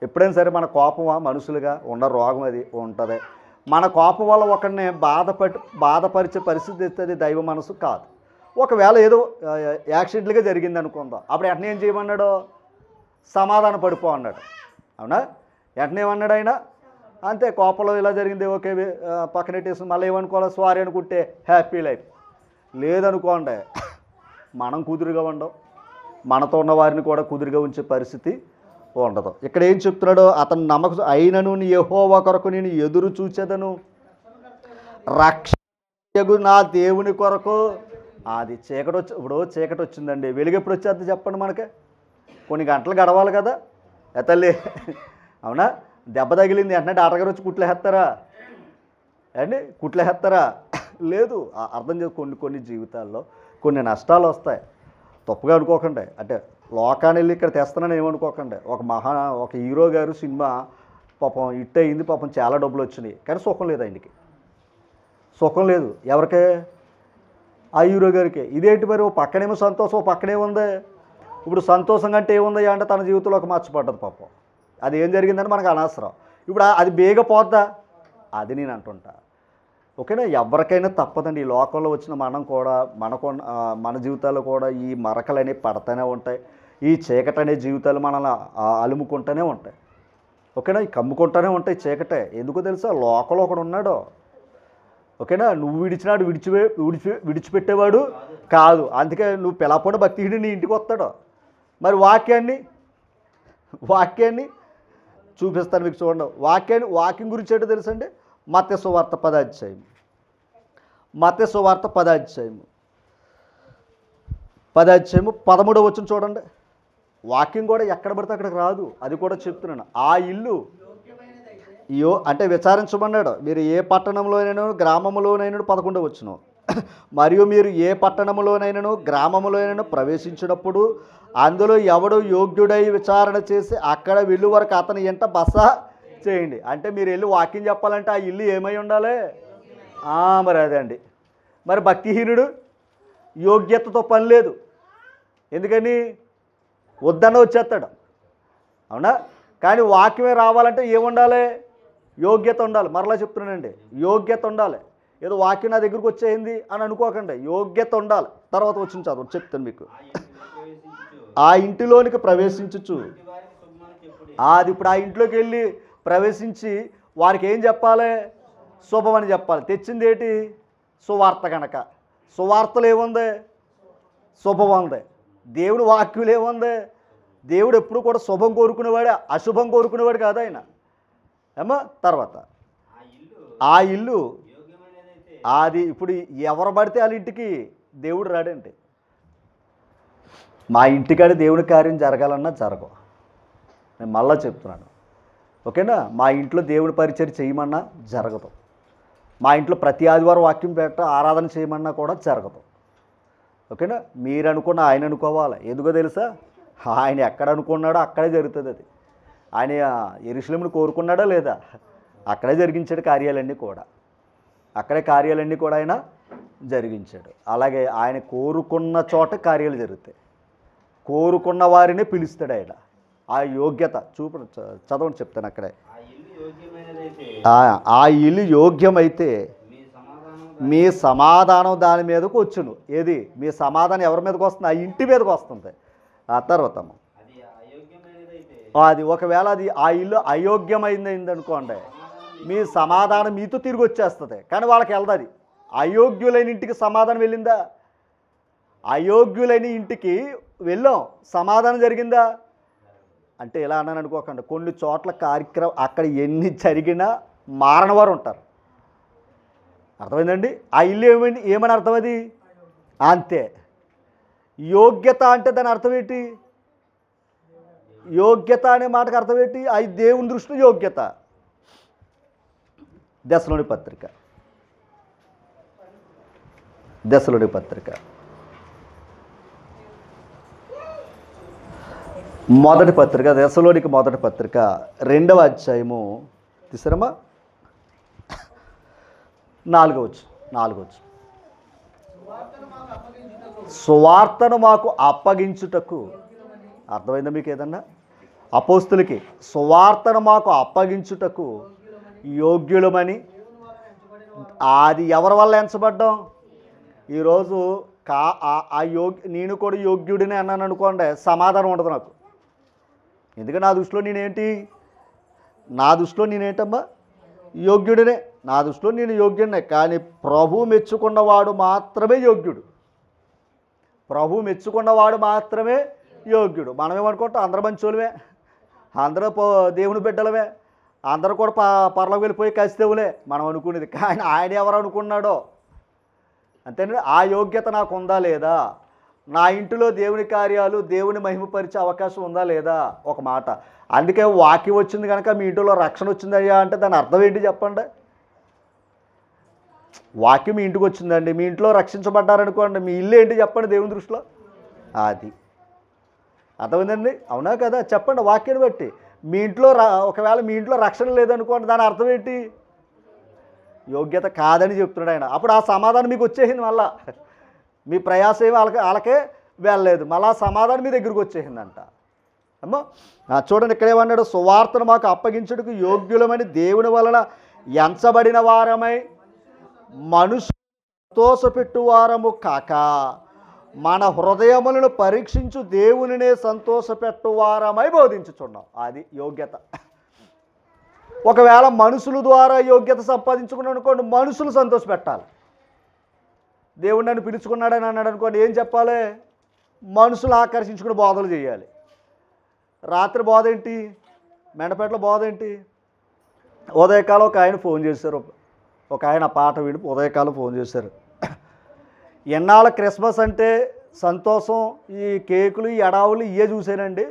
ఎప్పుడైనా సరే మన కోపం మనుషులుగా ఉన్న రోగం అది ఉంటుంది. మన కోపం వల్ల ఒకరిని బాధపరిచే పరిస్థితి ఇస్తుంది దైవ మనసు కాదు. ఒకవేళ ఏదో యాక్సిడెంట్లుగా జరిగింది అనుకుందాం, అప్పుడు వెంటనే ఏం చేయమన్నాడు, సమాధాన పడిపో అన్నాడు, అవునా. వెంటనే ఏమన్నాడు ఆయన, అంతే కోపంలో ఇలా జరిగింది ఓకే పక్కనెట్టేసి మళ్ళీ ఏమనుకోవాలి, సారీ అనుకుంటే హ్యాపీ లైఫ్. లేదనుకోండి మనం కుదురుగా ఉండం, మనతో ఉన్న వారిని కూడా కుదురుగా ఉంచే పరిస్థితి ఉండదు. ఇక్కడ ఏం చెప్తున్నాడు, అతను నమ్మకం అయినను యెహోవా కొరకు నేను ఎదురు చూచేదను, రక్షకు నా దేవుని కొరకు. అది చీకటి వచ్చిందండి, వెలుగు ఎప్పుడు వచ్చేది చెప్పండి. మనకి కొన్ని గంటలు గడవాలి కదా తల్లి, అవునా. దెబ్బ తగిలింది వెంటనే డాక్టర్ గారు వచ్చి కుట్లేస్తారా అండి, కుట్లేస్తారా లేదు. అర్థం చేసి కొన్ని జీవితాల్లో కొన్ని నష్టాలు వస్తాయి, తప్పుగా అనుకోకండి. అంటే లోకాన్ని వెళ్ళి ఇక్కడ తెస్తున్నాను ఏమనుకోకండి. ఒక హీరో గారు సినిమా పాపం హిట్ అయింది, పాపం చాలా డబ్బులు వచ్చినాయి, కానీ సుఖం లేదు ఆయనకి, సుఖం లేదు. ఎవరికే, ఆ హీరో గారికి. ఇదేంటి మరి, ఓ పక్కనేమో సంతోషం, ఓ పక్కనే ఉంది. ఇప్పుడు సంతోషం అంటే ఏముంది అంటే తన జీవితంలో ఒక మర్చిపడ్డది పాపం. అది ఏం జరిగిందని మనకు అనవసరం. ఇప్పుడు అది బేగపోద్దా, అది నేను అంటుంటా. ఓకేనా. ఎవరికైనా తప్పదండి. ఈ లోకంలో వచ్చిన మనం కూడా మన జీవితాల్లో కూడా ఈ మరకలు అనేవి పడతానే ఉంటాయి. ఈ చీకటి అనే జీవితాలు మనల్ని అలుముకుంటూనే ఉంటాయి. ఓకేనా. ఈ కమ్ముకుంటూనే ఉంటాయి చీకటే. ఎందుకో తెలుసా, లోకంలో ఒకడు ఉన్నాడు. ఓకేనా. నువ్వు విడిచినాడు విడిచిపెట్టేవాడు కాదు. అందుకే నువ్వు పిలపకుండా భక్తిహీనుడు నీ ఇంటికి వస్తాడు. మరి వాక్యాన్ని చూపిస్తాను మీకు, చూడండి. వాక్యం గురించి ఏంటో తెలుసండి. మత్తయి సువార్త 10వ అధ్యాయం, మత్తయి సువార్త 10వ అధ్యాయము 13వ వచనం చూడండి. వాక్యం కూడా ఎక్కడ పడితే అక్కడికి రాదు, అది కూడా చెప్తున్నాను. ఆ ఇల్లు అంటే విచారించమన్నాడు. మీరు ఏ పట్టణంలోనైనా గ్రామంలోనైనా 11వ వచనం, మరియు మీరు ఏ పట్టణంలోనైనా గ్రామంలోనైనా ప్రవేశించినప్పుడు అందులో ఎవడు యోగ్యుడై విచారణ చేసి అక్కడ వెళ్ళు వరకు అతని ఎంట బస చేయండి. అంటే మీరు వెళ్ళి వాక్యం చెప్పాలంటే ఆ ఇల్లు ఏమై ఉండాలి. మరి అదే అండి. మరి భక్తిహీనుడు యోగ్యతతో పని లేదు, ఎందుకని వద్దన్న వచ్చేస్తాడు, అవునా. కానీ వాక్యమే రావాలంటే ఏముండాలి, యోగ్యత ఉండాలి. మరలా చెప్తున్నానండి, యోగ్యత ఉండాలి. ఏదో వాక్యం నా దగ్గరకు వచ్చేయింది అని అనుకోకండి, యోగ్యత ఉండాలి. తర్వాత వచ్చిన చదువు చెప్తాను మీకు. ఆ ఇంటిలోనికి ప్రవేశించచ్చు, అది ఇప్పుడు ఆ ఇంట్లోకి వెళ్ళి ప్రవేశించి వారికి ఏం చెప్పాలి, శుభం అని చెప్పాలి. తెచ్చింది ఏంటి, సువార్త కనుక. సువార్తలు ఏముంది, శుభం ఉంది. దేవుడు వాక్యులు ఏముంది, దేవుడు ఎప్పుడు కూడా శుభం కోరుకునేవాడే, అశుభం కోరుకునేవాడు కాదు ఆయన. ఏమో తర్వాత ఆ ఇల్లు అది ఇప్పుడు ఎవరు పడితే వాళ్ళ ఇంటికి దేవుడు రాడండి. మా ఇంటికాడ దేవుడి కార్యం జరగాలన్నా జరగవు. నేను మళ్ళా చెప్తున్నాను, ఓకేనా. మా ఇంట్లో దేవుడి పరిచయం చేయమన్నా జరగదు. మా ఇంట్లో ప్రతి ఆదివారం వాక్యం ఆరాధన చేయమన్నా కూడా జరగదు. ఓకేనా. మీరు అనుకున్న ఆయన అనుకోవాలి. ఎందుకో తెలుసా, ఆయన ఎక్కడ అనుకున్నాడో అక్కడే జరుగుతుంది అది. ఆయన యెరూషలేమును కోరుకున్నాడా లేదా, అక్కడే జరిగించాడు కార్యాలన్నీ కూడా, అక్కడే కార్యాలన్నీ కూడా ఆయన జరిగించాడు. అలాగే ఆయన కోరుకున్న చోట కార్యాలు జరుగుతాయి, కోరుకున్న వారిని పిలుస్తాడు ఆయన. ఆ యోగ్యత చదవండి చెప్తాను అక్కడే. ఆ ఇల్లు యోగ్యమైతే మీ సమాధానం దాని మీదకు వచ్చును. ఏది మీ సమాధానం ఎవరి మీదకి వస్తుంది, ఆ ఇంటి మీదకి వస్తుంది. ఆ తర్వాత అది ఒకవేళ అది ఆ ఇల్లు అయోగ్యమైంది అనుకోండి, మీ సమాధానం మీతో తిరిగి వచ్చేస్తుంది, కానీ వాళ్ళకి వెళ్తుంది. అది అయోగ్యులైన ఇంటికి సమాధానం వెళ్ళిందా? అయోగ్యులైన ఇంటికి వెళ్ళాం, సమాధానం జరిగిందా అంటే ఇలా అన్నాను అనుకోకండి. కొన్ని చోట్ల కార్యక్రమం అక్కడ ఎన్ని జరిగినా మారని వారు ఉంటారు. అర్థమైందండి? ఆ ఇల్లు ఏమని అర్థం? అది అంతే. యోగ్యత అంటే దాని అర్థం ఏంటి? యోగ్యత అనే మాటకు అర్థం ఏంటి? అది దేవుని దృష్టిలో యోగ్యత. దశలోని పత్రిక మొదటి పత్రిక, దశలోనికి మొదటి పత్రిక 2వ అధ్యాయము తీసారమ్మా, 4వ వచనం. సువార్తను మాకు అప్పగించుటకు, అర్థమైందా మీకు ఏదన్నా? అపోస్తులకి సువార్తను మాకు అప్పగించుటకు యోగ్యులమని. అది ఎవరి వల్ల ఎంచబడ్డాం? ఈరోజు నేను కూడా యోగ్యుడిని అన్నాను అనుకోండి, సమాధానం ఉండదు నాకు. ఎందుకంటే నా దృష్టిలో నేనేంటమ్మా? యోగ్యుడినే. నా దృష్టిలో నేను యోగ్యుడినే. కానీ ప్రభు మెచ్చుకున్నవాడు మాత్రమే యోగ్యుడు. మనం ఏమనుకుంటాం? అందరూ మంచోళ్ళమే, అందరూ దేవుని బిడ్డలమే, అందరూ కూడా పరలోకి వెళ్ళిపోయి కసిదేవులే మనం అనుకునేది. కానీ ఆయన ఎవరు అనుకున్నాడో అంతేనండి. ఆ యోగ్యత నాకు ఉందా లేదా? నా ఇంటిలో దేవుని కార్యాలు, దేవుని మహిమపరిచే అవకాశం ఉందా లేదా? ఒక మాట. అందుకే వాక్యం వచ్చింది కనుక మీ ఇంటిలో రక్షణ వచ్చిందయ్యా అంటే దాని అర్థం ఏంటి చెప్పండి? వాక్యం మీ ఇంటికి వచ్చిందండి, మీ ఇంట్లో రక్షించబడ్డారనుకోండి, మీ ఇల్లు ఏంటి చెప్పండి దేవుని దృష్టిలో? అది అర్థమైందండి? అవునా కదా? చెప్పండి వాక్యాన్ని బట్టి. మీ ఇంట్లో ఒకవేళ మీ ఇంట్లో రక్షణ లేదనుకోండి, దాని అర్థం ఏంటి? యోగ్యత కాదని చెప్తున్నాడు ఆయన. అప్పుడు ఆ సమాధానం మీకు వచ్చేసింది. మళ్ళా మీ ప్రయాస ఏమి వాళ్ళకే వెళ్ళలేదు, మళ్ళా సమాధానం మీ దగ్గరికి వచ్చేసిందంట. అమ్మో చూడండి, ఇక్కడేమన్నాడు? సువార్తను మాకు అప్పగించుటకు యోగ్యులమని దేవుని వలన ఎంచబడిన వారమై మనుషు సంతోషపెట్టువారము కాక మన హృదయములను పరీక్షించు దేవునినే సంతోషపెట్టువారమై బోధించుచున్నాం. అది యోగ్యత. ఒకవేళ మనుషుల ద్వారా యోగ్యత సంపాదించుకున్నాను అనుకోండి, మనుషులు సంతోషపెట్టాలి. దేవుడు నన్ను పిలుచుకున్నాడని అన్నాడు అనుకోండి, ఏం చెప్పాలి? మనుషులు ఆకర్షించుకుని బోధలు చేయాలి. రాత్రి బోధ ఏంటి? మెండపేటలో బోధ ఏంటి? ఉదయకాలం ఒక ఆయన ఫోన్ చేశారు, ఒక ఆయన పాట విని ఉదయకాలం ఫోన్ చేశారు. ఎన్నాళ్ళ క్రిస్మస్ అంటే సంతోషం, ఈ కేకులు, ఈ ఎడావులు ఇవే చూశానండి,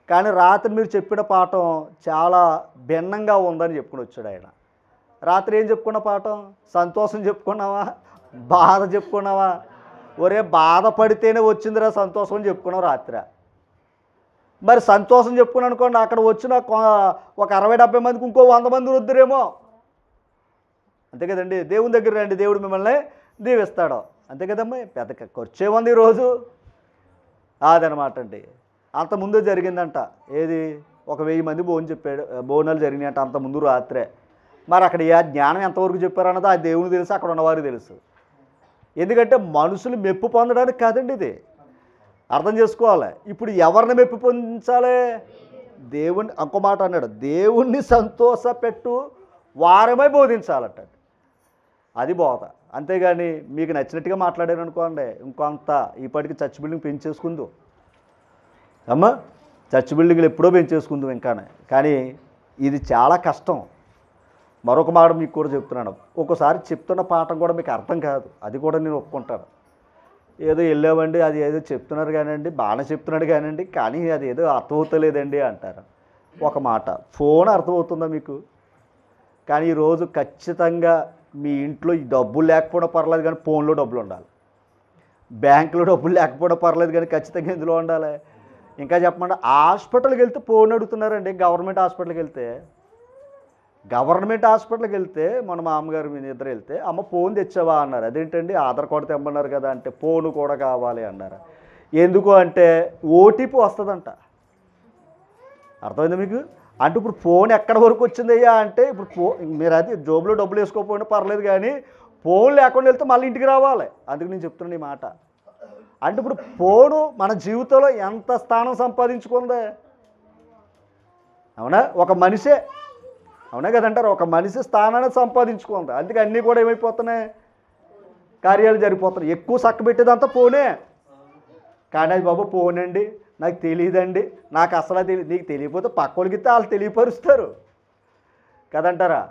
కానీ రాత్రి మీరు చెప్పిన పాఠం చాలా భిన్నంగా ఉందని చెప్పుకుని వచ్చాడు ఆయన. రాత్రి ఏం చెప్పుకున్న పాఠం? సంతోషం చెప్పుకున్నావా, బాధ చెప్పుకున్నావా? ఒరే బాధపడితేనే వచ్చిందిరా సంతోషం అని చెప్పుకున్నావు రాత్రి. మరి సంతోషం చెప్పుకుని అనుకోండి, అక్కడ వచ్చిన ఒక 60-70 మందికి ఇంకో 100 మంది వద్దురేమో. అంతే కదండి? దేవుని దగ్గర రండి, దేవుడు మిమ్మల్ని దీవిస్తాడు. అంతే కదమ్మా? పెద్ద ఖర్చే ఉంది ఈరోజు. అదనమాట అండి. అంతకుముందు జరిగిందంట. ఏది? ఒక 1000 మంది భోజనాలు జరిగినాయంట అంతకుముందు రాత్రే. మరి అక్కడ ఆ జ్ఞానం ఎంతవరకు చెప్పారన్నది ఆ దేవుని తెలుసు, అక్కడ ఉన్నవారికి తెలుసు. ఎందుకంటే మనుషులు మెప్పు పొందడానికి కాదండి ఇది. అర్థం చేసుకోవాలి. ఇప్పుడు ఎవరిని మెప్పు పొందించాలి? దేవుణ్ణి. ఇంకో మాట అన్నాడు, దేవుణ్ణి సంతోషపెట్టు వారమై బోధించాలట. అది బోధ. అంతేగాని మీకు నచ్చినట్టుగా మాట్లాడారు అనుకోండి, ఇంకొంత ఈపాటికి చర్చ్ బిల్డింగ్ పెంచేసుకుందు అమ్మా. చర్చ్ బిల్డింగ్లు ఎప్పుడో పెంచేసుకుందాం ఇంకానే. కానీ ఇది చాలా కష్టం. మరొక మాట మీకు కూడా చెప్తున్నాను, ఒక్కోసారి చెప్తున్న పాఠం కూడా మీకు అర్థం కాదు, అది కూడా నేను ఒప్పుకుంటాను. ఏదో వెళ్ళామండి, అది ఏదో చెప్తున్నారు కానివ్వండి, బాగానే చెప్తున్నాడు కానివ్వండి, కానీ అది ఏదో అర్థమవుతలేదండి అంటారు. ఒక మాట, ఫోన్ అర్థమవుతుందా మీకు? కానీ ఈరోజు ఖచ్చితంగా మీ ఇంట్లో ఈ డబ్బులు లేకపోవడం పర్లేదు, కానీ ఫోన్లో డబ్బులు ఉండాలి. బ్యాంకులో డబ్బులు లేకపోవడం పర్లేదు, కానీ ఖచ్చితంగా ఎందులో ఉండాలి? ఇంకా చెప్పమంటే హాస్పిటల్కి వెళ్తే ఫోన్ అడుగుతున్నారండి. గవర్నమెంట్ హాస్పిటల్కి వెళ్తే మన మామగారు మీ ఇద్దరు వెళ్తే, అమ్మ ఫోన్ తెచ్చావా అన్నారు. అదేంటండి ఆధార్ కార్డు తెమ్మన్నారు కదా అంటే, ఫోన్ కూడా కావాలి అన్నారు. ఎందుకు అంటే ఓటీపీ వస్తుందంట. అర్థమైంది మీకు? అంటే ఇప్పుడు ఫోన్ ఎక్కడి వరకు వచ్చిందయ్యా అంటే, ఇప్పుడు మీరు అది జోబులో డబ్బులు వేసుకోకపోయినా పర్లేదు, కానీ ఫోన్ లేకుండా వెళ్తే మళ్ళీ ఇంటికి రావాలి. అందుకు నేను చెప్తున్నాను ఈ మాట. అంటే ఇప్పుడు ఫోను మన జీవితంలో ఎంత స్థానం సంపాదించుకుంది? అవునా? ఒక మనిషే, అవునా కదంటారు, ఒక మనిషి స్థానాన్ని సంపాదించుకుంది. అందుకే అన్నీ కూడా ఏమైపోతున్నాయి, కార్యాలు జరిగిపోతున్నాయి. ఎక్కువ చక్కబెట్టేదంతా ఫోనే. కానీ అది బాబు ఫోనండి, నాకు తెలియదండి, నాకు అసలు తెలియదు. నీకు తెలియకపోతే పక్కోళ్ళకి ఇస్తే వాళ్ళు తెలియపరుస్తారు కదంటారా?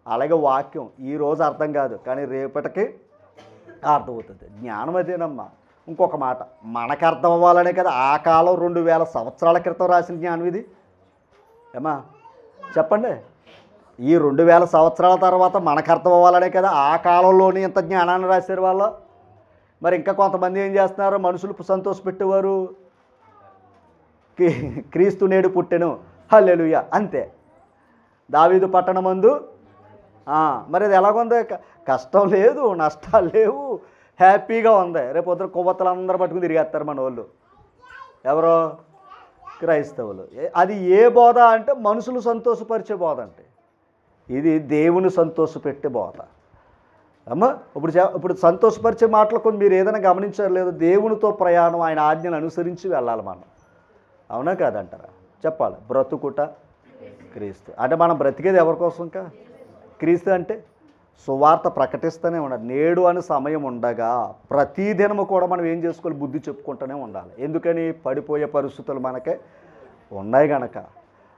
అలాగే వాక్యం ఈరోజు అర్థం కాదు, కానీ రేపటికి అర్థమవుతుంది. జ్ఞానం అదేనమ్మా. ఇంకొక మాట, మనకు అర్థం అవ్వాలనే కదా ఆ కాలం 2000 సంవత్సరాల క్రితం రాసిన జ్ఞానం ఇది. ఏమా చెప్పండి, ఈ 2000 సంవత్సరాల తర్వాత మనకు అర్థం అవ్వాలనే కదా ఆ కాలంలోనే ఇంత జ్ఞానాన్ని రాశారు వాళ్ళు. మరి ఇంకా కొంతమంది ఏం చేస్తున్నారు, మనుషులు సంతోషపెట్టేవారు, క్రీస్తు నేడు పుట్టెను హల్లెలూయా అంతే. దావీదు పట్టణమందు మరి అది ఎలాగుంది, కష్టం లేదు, నష్టాలు లేవు, హ్యాపీగా ఉంది. రేపు పొద్దున కొవ్వొత్తులు అందరూ పట్టుకుని తిరిగేస్తారు మన వాళ్ళు, ఎవరో క్రైస్తవులు. అది ఏ బోధ అంటే మనుషులు సంతోషపరిచే బోధ అంటే, ఇది దేవుని సంతోషపెట్టే బోధ అమ్మా. ఇప్పుడు సంతోషపరిచే మాటలు కొన్ని మీరు ఏదైనా గమనించారు లేదు, దేవునితో ప్రయాణం, ఆయన ఆజ్ఞను అనుసరించి వెళ్ళాలి మనం, అవునా కాదంటారా? చెప్పాలి. బ్రతుకుట క్రీస్తు అంటే మనం బ్రతికేది ఎవరి కోసం? ఇంకా క్రీస్తు అంటే సువార్త ప్రకటిస్తూనే ఉండాలి. నేడు అని సమయం ఉండగా ప్రతిదినము కూడా మనం ఏం చేసుకోవాలి, బుద్ధి చెప్పుకుంటూనే ఉండాలి. ఎందుకని? పడిపోయే పరిస్థితులు మనకే ఉన్నాయి గనక.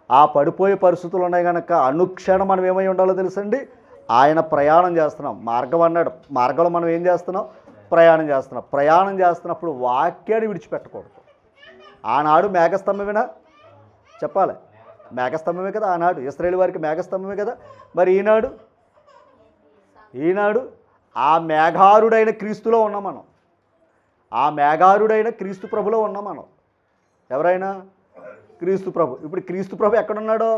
ఆ పడిపోయే పరిస్థితులు ఉన్నాయి కనుక అనుక్షణం మనం ఏమై ఉండాలో తెలుసండి, ఆయన ప్రయాణం చేస్తున్నాం. మార్గం అన్నాడు, మార్గంలో మనం ఏం చేస్తున్నాం, ప్రయాణం చేస్తున్నాం. ప్రయాణం చేస్తున్నప్పుడు వాక్యాన్ని విడిచిపెట్టకూడదు. ఆనాడు మేఘస్తంభమేనా? చెప్పాలి, మేఘస్తంభమే కదా ఆనాడు, ఇశ్రాయేలు వారికి మేఘస్తంభమే కదా. మరి ఈనాడు ఆ మేఘారుడైన క్రీస్తులో ఉన్నాం మనం, ఆ మేఘారుడైన క్రీస్తు ప్రభులో ఉన్నాం మనం. ఎవరైనా క్రీస్తు ప్రభు. ఇప్పుడు క్రీస్తు ప్రభు ఎక్కడున్నాడో,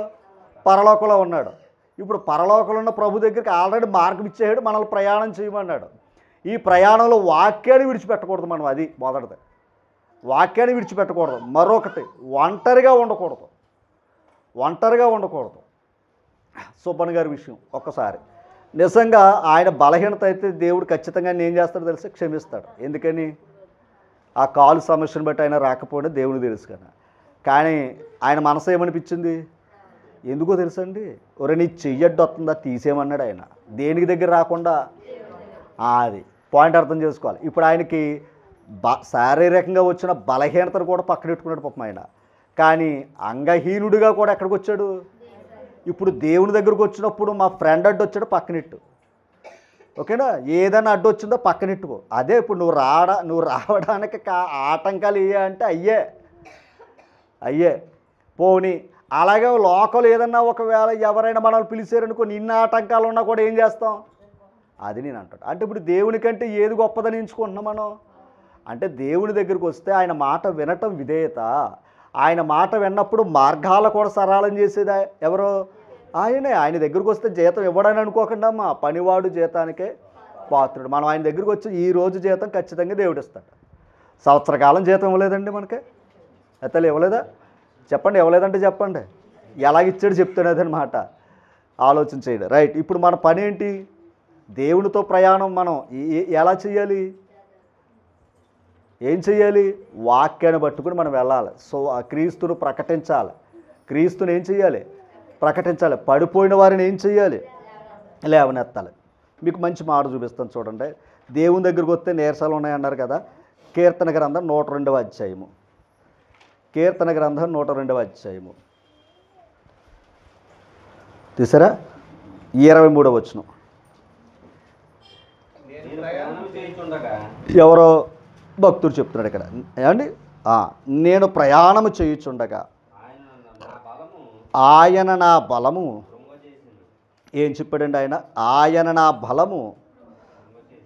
పరలోకంలో ఉన్నాడు. ఇప్పుడు పరలోకంలో ఉన్న ప్రభు దగ్గరికి ఆల్రెడీ మార్గం ఇచ్చేసాడు, మనల్ని ప్రయాణం చేయమన్నాడు. ఈ ప్రయాణంలో వాక్యాన్ని విడిచిపెట్టకూడదు మనం, అది మొదటిది. వాక్యాన్ని విడిచిపెట్టకూడదు. మరొకటి, ఒంటరిగా ఉండకూడదు. సుబ్బన్ గారి విషయం ఒక్కసారి, నిజంగా ఆయన బలహీనత అయితే దేవుడు ఖచ్చితంగా ఏం చేస్తాడో తెలిసి క్షమిస్తాడు. ఎందుకని? ఆ కాలు సమస్యను బట్టి ఆయన రాకపోయినా దేవునికి తెలుసు కదా. కానీ ఆయన మనసు ఏమనిపించింది, ఎందుకో తెలుసండి, ఒరే నీ చెయ్యడ్డు వస్తుందా తీసేయమన్నాడు ఆయన. దేనికి దగ్గర రాకుండా, అది పాయింట్ అర్థం చేసుకోవాలి. ఇప్పుడు ఆయనకి శారీరకంగా వచ్చిన బలహీనతను కూడా పక్కనెట్టుకున్నాడు పాపం ఆయన. కానీ అంగహీనుడిగా కూడా ఎక్కడికి వచ్చాడు, ఇప్పుడు దేవుని దగ్గరకు వచ్చినప్పుడు మా ఫ్రెండ్ అడ్డు వచ్చాడు పక్కనెట్టు, ఓకేనా? ఏదైనా అడ్డు వచ్చిందో పక్కనెట్టుకో. అదే ఇప్పుడు నువ్వు రావడానికి ఆటంకాలు అంటే అయ్యే పోనీ. అలాగే లోకల్ ఏదన్నా ఒకవేళ ఎవరైనా మనల్ని పిలిచారనుకో, నిన్న ఆటంకాలు ఉన్నా కూడా ఏం చేస్తాం, అది నేను అంటాడు. అంటే ఇప్పుడు దేవుని కంటే ఏది గొప్పదని ఎంచుకుంటున్నాం మనం అంటే, దేవుని దగ్గరికి వస్తే ఆయన మాట వినటం విధేయత. ఆయన మాట విన్నప్పుడు మార్గాలు కూడా సరళం చేసేది ఎవరో ఆయనే. ఆయన దగ్గరికి వస్తే జీతం ఇవ్వడని అనుకోకుండా, మా పనివాడు జీతానికే పాత్రుడు. మనం ఆయన దగ్గరికి వచ్చి ఈరోజు జీతం ఖచ్చితంగా దేవుడు ఇస్తాడు. సంవత్సర కాలం జీతం ఇవ్వలేదండి మనకి, అతలు ఇవ్వలేదా? చెప్పండి, ఇవ్వలేదంటే చెప్పండి. ఎలాగిచ్చాడు చెప్తున్నదనమాట, ఆలోచన చేయడం. రైట్. ఇప్పుడు మన పని ఏంటి, దేవునితో ప్రయాణం మనం ఎలా చేయాలి, ఏం చేయాలి? వాక్యాన్ని పట్టుకుని మనం వెళ్ళాలి. సో ఆ క్రీస్తును ప్రకటించాలి. క్రీస్తుని ఏం చేయాలి, ప్రకటించాలి. పడిపోయిన వారిని ఏం చేయాలి, లేవనెత్తాలి. మీకు మంచి మాట చూపిస్తాను చూడండి. దేవుని దగ్గరికి వస్తే నీరసాలు ఉన్నాయన్నారు కదా. కీర్తన గ్రంథం 102వ అధ్యాయము, కీర్తన గ్రంథం 102వ అధ్యాయము తీసారా, 23వ వచనం. ఎవరో భక్తుడు చెప్తున్నాడు ఇక్కడ, ఏమండి? నేను ప్రయాణము చేయుచుండగా ఆయన నా బలము, ఏం చెప్పాడండి ఆయన? ఆయన నా బలము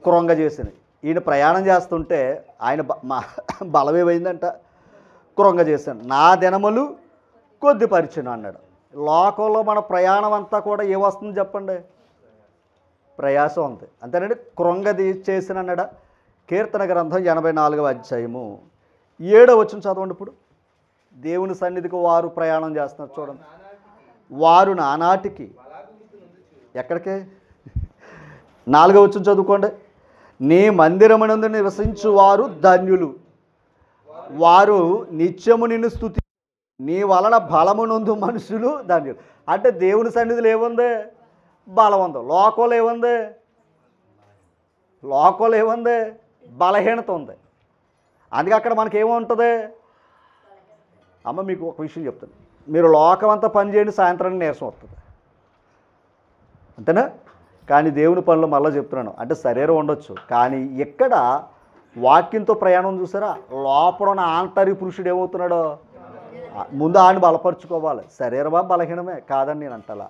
కృంగజేసింది. ఈయన ప్రయాణం చేస్తుంటే ఆయన బలం ఏమైందంట, కృంగజేశాను. నా దినములు కొద్దిపరిచాను అన్నాడు. లోకంలో మన ప్రయాణం అంతా కూడా ఏమొస్తుంది చెప్పండి, ప్రయాసం ఉంది అంతేనండి. కృంగది చేసిన అన్నాడా. కీర్తన గ్రంథం 84వ అధ్యాయము 7వ వచనం చదవండి. ఇప్పుడు దేవుని సన్నిధికి వారు ప్రయాణం చేస్తున్నారు చూడండి. వారు నానాటికి ఎక్కడికి, 4వ వచనం చదువుకోండి. నీ మందిరమునందు నివసించు వారు ధన్యులు, వారు నిత్యము నిన్ను స్తుతి నీ వలన బలమునందు మనుషులు ధన్యులు. అంటే దేవుని సన్నిధిలో ఏముంది? బలం ఉంది. లోకంలో ఏముంది? లోకంలో ఏముంది? బలహీనత ఉంది. అందుకే అక్కడ మనకేముంటుంది? అమ్మ మీకు ఒక విషయం చెప్తాను. మీరు లోకం అంతా పని చేయండి, సాయంత్రానికి నీరసం వస్తుంది, అంతేనా? కానీ దేవుని పనులు మళ్ళీ చెప్తున్నాను, అంటే శరీరం ఉండొచ్చు, కానీ ఎక్కడ వాక్యంతో ప్రయాణం చూసారా? లోపల ఉన్న ఆంతరి పురుషుడు ఏమవుతున్నాడో ముందు ఆయన బలపరుచుకోవాలి. శరీరమా బలహీనమే కాదని నేను అంటలా,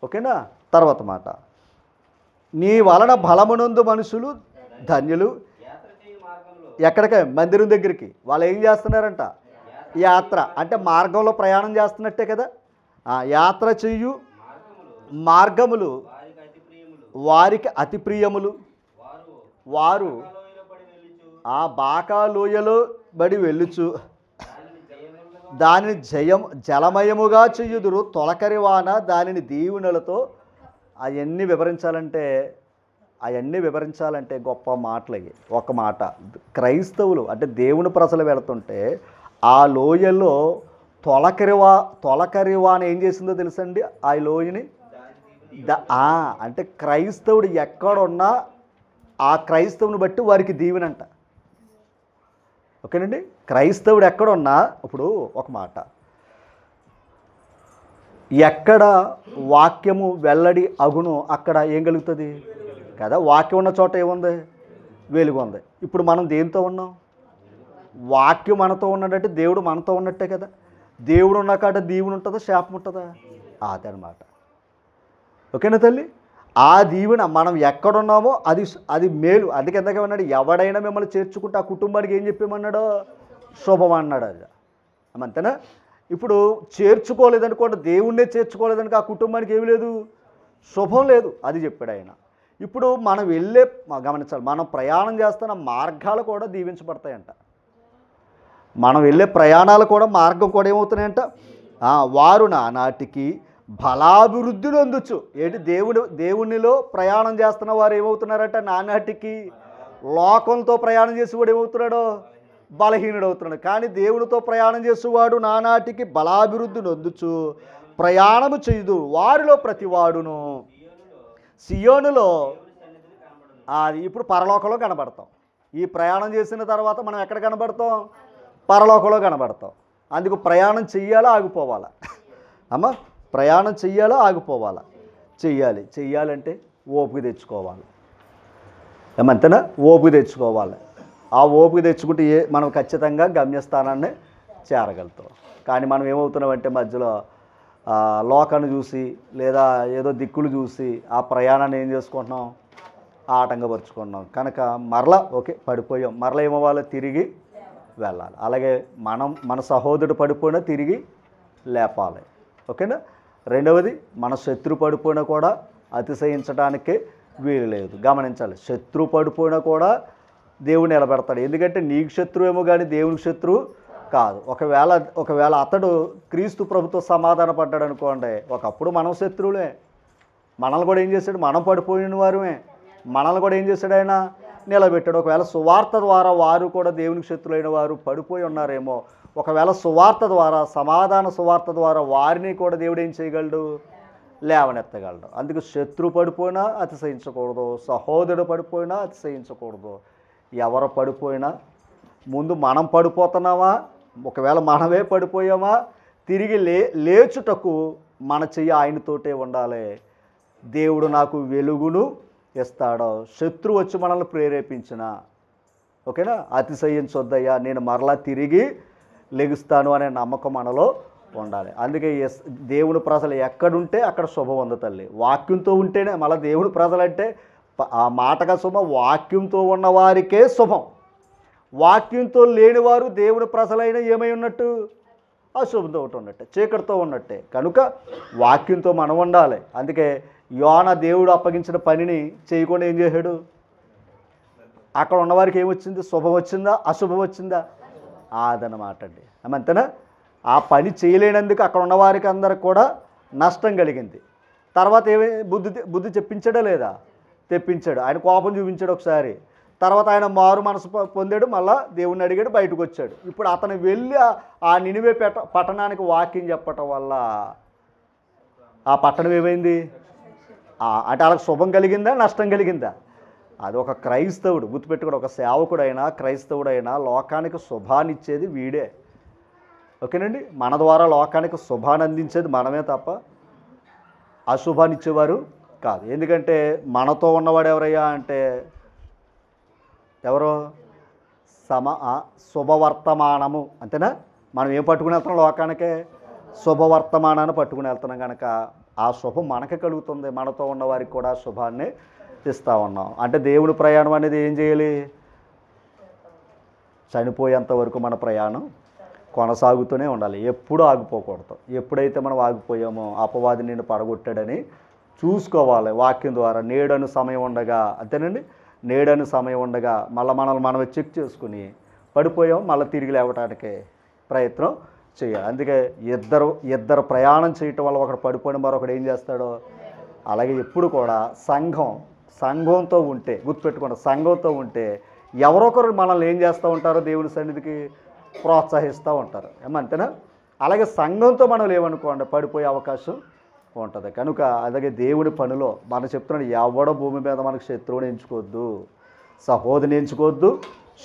ఓకేనా? తర్వాత మాట, నీ వలన బలమునందు మనుషులు ధన్యులు. ఎక్కడికే? మందిరం దగ్గరికి. వాళ్ళు ఏం చేస్తున్నారంట? యాత్ర అంటే మార్గంలో ప్రయాణం చేస్తున్నట్టే కదా. యాత్ర చెయ్యు మార్గములు వారికి అతి ప్రియములు. వారు ఆ బాకా లోయలో బడి వెళ్ళుచు దానిని జలమయముగా చెయ్యుదురు. తొలకరి వాన దానిని దీవెనలతో. అవన్నీ వివరించాలంటే గొప్ప మాటలు అయ్యి. ఒక మాట, క్రైస్తవులు అంటే దేవుని ప్రజలు వెళుతుంటే ఆ లోయలో తొలకరి వాన ఏం చేసిందో తెలుసండి? ఆ లోయని అంటే క్రైస్తవుడు ఎక్కడున్నా ఆ క్రైస్తవుని బట్టి వారికి దీవెనంట, ఓకేనండి? క్రైస్తవుడు ఎక్కడున్నా, ఇప్పుడు ఒక మాట, ఎక్కడ వాక్యము వెల్లడి అగును అక్కడ ఏం కలుగుతుంది కదా. వాక్యం ఉన్న చోట ఏముంది? వెలుగు ఉంది. ఇప్పుడు మనం దేంతో ఉన్నాం? వాక్యం మనతో ఉన్నట్టే దేవుడు మనతో ఉన్నట్టే కదా. దేవుడు ఉన్న కాడ దీవెన ఉంటుందా, శాపం ఉంటుందా? అదనమాట, ఓకేనా తల్లి? ఆ దీవెన మనం ఎక్కడున్నామో అది మేలు. అందుకే ఎంతకేమన్నాడు? ఎవడైనా మిమ్మల్ని చేర్చుకుంటే ఆ కుటుంబానికి ఏం చెప్పేమన్నాడో? శుభం అన్నాడు. అది అంతేనా? ఇప్పుడు చేర్చుకోలేదనుకోండి, దేవుణ్ణే చేర్చుకోలేదనుకో ఆ కుటుంబానికి ఏమి లేదు, శుభం లేదు. అది చెప్పాడు ఆయన. ఇప్పుడు మనం గమనించాలి, మనం ప్రయాణం చేస్తున్న మార్గాలు కూడా దీవించబడతాయంట. మనం వెళ్ళే ప్రయాణాలు కూడా మార్గం కూడా ఏమవుతున్నాయంట? వారు నానాటికి బలాభివృద్ధిని అందొచ్చు. ఏంటి? దేవునిలో ప్రయాణం చేస్తున్న వారు ఏమవుతున్నారంట? నానాటికి. లోకంతో ప్రయాణం చేసేవాడు ఏమవుతున్నాడో? బలహీనుడు అవుతున్నాడు. కానీ దేవునితో ప్రయాణం చేసేవాడు నానాటికి బలాభివృద్ధిని అందుచు ప్రయాణము చేయదు. వారిలో ప్రతివాడును సియోనులో ఇప్పుడు పరలోకంలో కనబడతాం. ఈ ప్రయాణం చేసిన తర్వాత మనం ఎక్కడ కనబడతాం? పరలోకంలో కనబడతాం. అందుకు ప్రయాణం చెయ్యాలా, ఆగిపోవాలా? అమ్మ, ప్రయాణం చెయ్యాలా, ఆగిపోవాలా? చెయ్యాలంటే ఓపిక తెచ్చుకోవాలి. ఏమంతేనా? ఓపిక తెచ్చుకోవాలి. ఆ ఓపిక తెచ్చుకుంటే మనం ఖచ్చితంగా గమ్యస్థానాన్ని చేరగలుగుతాం. కానీ మనం ఏమవుతున్నామంటే మధ్యలో లోకాన్ని చూసి లేదా ఏదో దిక్కులు చూసి ఆ ప్రయాణాన్ని ఏం చేసుకుంటున్నాం? ఆటంకపరుచుకున్నాం. కనుక మరలా పడిపోయాం, మరలా ఏమవ్వాలి? తిరిగి వెళ్ళాలి. అలాగే మన సహోదరుడు పడిపోయినా తిరిగి లేపాలి, ఓకేనా? రెండవది, మన శత్రు పడిపోయినా కూడా అతిశయించడానికే వీలు లేదు. గమనించాలి, శత్రు పడిపోయినా కూడా దేవుడు నిలబెడతాడు. ఎందుకంటే నీకు శత్రువు ఏమో కానీ దేవునికి శత్రువు కాదు. ఒకవేళ అతడు క్రీస్తు ప్రభుతో సమాధాన పడ్డాడు అనుకోండి, ఒకప్పుడు మనం శత్రువులే. మనల్ని కూడా ఏం చేశాడు? మనం పడిపోయిన వారుమే. మనల్ని కూడా ఏం చేశాడు? ఆయన నిలబెట్టాడు. ఒకవేళ సువార్త ద్వారా వారు కూడా దేవునికి శత్రులైన వారు పడిపోయి ఉన్నారేమో, ఒకవేళ సువార్త ద్వారా, సమాధాన సువార్త ద్వారా వారిని కూడా దేవుడు ఏం చేయగలడు? లేవనెత్తగలడు. అందుకు శత్రు పడిపోయినా అతిశయించకూడదు, సహోదరుడు పడిపోయినా అతిశయించకూడదు. ఎవరు పడిపోయినా ముందు మనం పడిపోతున్నామా, ఒకవేళ మనమే పడిపోయామా, తిరిగి లేచుటకు మన చెయ్యి ఆయనతోటే ఉండాలి. దేవుడు నాకు వెలుగును ఇస్తాడో, శత్రువు వచ్చి మనల్ని ప్రేరేపించిన, ఓకేనా, అతిశయించొద్దయ్యా, నేను మరలా తిరిగి లెగుస్తాను అనే నమ్మకం మనలో ఉండాలి. అందుకే దేవుని ప్రజలు ఎక్కడుంటే అక్కడ శుభం ఉంది తల్లి. వాక్యంతో ఉంటేనే, మళ్ళీ దేవుని ప్రజలంటే ఆ మాటగా శుభం, వాక్యంతో ఉన్నవారికే శుభం. వాక్యంతో లేనివారు దేవుని ప్రజలైన ఏమై ఉన్నట్టు? అశుభంతో ఒకటి ఉన్నట్టే, చీకటితో ఉన్నట్టే. కనుక వాక్యంతో మనం ఉండాలి. అందుకే యోనా దేవుడు అప్పగించిన పనిని చేయకుండా ఏం చేశాడు? అక్కడ ఉన్నవారికి ఏమొచ్చింది? శుభం వచ్చిందా, అశుభం వచ్చిందా? అదనమాట అండి. అంతేనా? ఆ పని చేయలేనందుకు అక్కడ ఉన్నవారికి అందరికి కూడా నష్టం కలిగింది. తర్వాత బుద్ధి చెప్పించాడా లేదా? తెప్పించాడు. ఆయన కోపం చూపించాడు ఒకసారి. తర్వాత ఆయన మారు మనసు పొందాడు, మళ్ళా దేవుణ్ణి అడిగాడు, బయటకు వచ్చాడు. ఇప్పుడు అతను వెళ్ళి ఆ నినివే పట్టణానికి వాక్యం చెప్పటం వల్ల ఆ పట్టణం ఏమైంది? అంటే వాళ్ళకి శుభం కలిగిందా, నష్టం కలిగిందా? అది ఒక క్రైస్తవుడు గుర్తుపెట్టుకుని, ఒక సేవకుడైనా క్రైస్తవుడైనా లోకానికి శుభాన్ని ఇచ్చేది వీడే. ఓకేనండి. మన ద్వారా లోకానికి శుభాన్ని అందించేది మనమే తప్ప అశుభాన్ని ఇచ్చేవారు కాదు. ఎందుకంటే మనతో ఉన్నవాడు ఎవరయ్యా అంటే ఎవరో శుభవర్తమానము, అంతేనా? మనం ఏం పట్టుకుని వెళ్తున్నాం? లోకానికే శుభవర్తమానాన్ని పట్టుకుని వెళ్తున్నాం కనుక ఆ శుభం మనకే కలుగుతుంది. మనతో ఉన్నవారికి కూడా శుభాన్ని ఇస్తూ ఉన్నాం. అంటే దేవుని ప్రయాణం అనేది ఏం చేయాలి? చనిపోయేంత వరకు మన ప్రయాణం కొనసాగుతూనే ఉండాలి, ఎప్పుడూ ఆగిపోకూడదు. ఎప్పుడైతే మనం ఆగిపోయామో అపవాది నిన్ను పడగొట్టాడని చూసుకోవాలి వాక్యం ద్వారా. నేడను సమయం ఉండగా, అంతేనండి, నేడను సమయం ఉండగా మళ్ళీ మనల్ని మనమే చెక్ చేసుకుని పడిపోయాం, మళ్ళీ తిరిగి లేవటానికి ప్రయత్నం చేయాలి. అందుకే ఇద్దరు ప్రయాణం చేయటం వల్ల ఒకడు పడిపోయిన మరొకడు ఏం చేస్తాడో, అలాగే ఎప్పుడు కూడా సంఘంతో ఉంటే గుర్తుపెట్టుకోండి, సంఘంతో ఉంటే ఎవరొకరు మనల్ని ఏం చేస్తూ ఉంటారో దేవుని సన్నిధికి ప్రోత్సహిస్తూ ఉంటారు. ఏమంతేనా? అలాగే సంఘంతో మనం లేవనుకోండి పడిపోయే అవకాశం ఉంటుంది. కనుక అలాగే దేవుడి పనిలో మనం చెప్తున్నాడు, ఎవడో భూమి మీద మనకు శత్రువుని ఎంచుకోవద్దు, సహోదరిని ఎంచుకోవద్దు,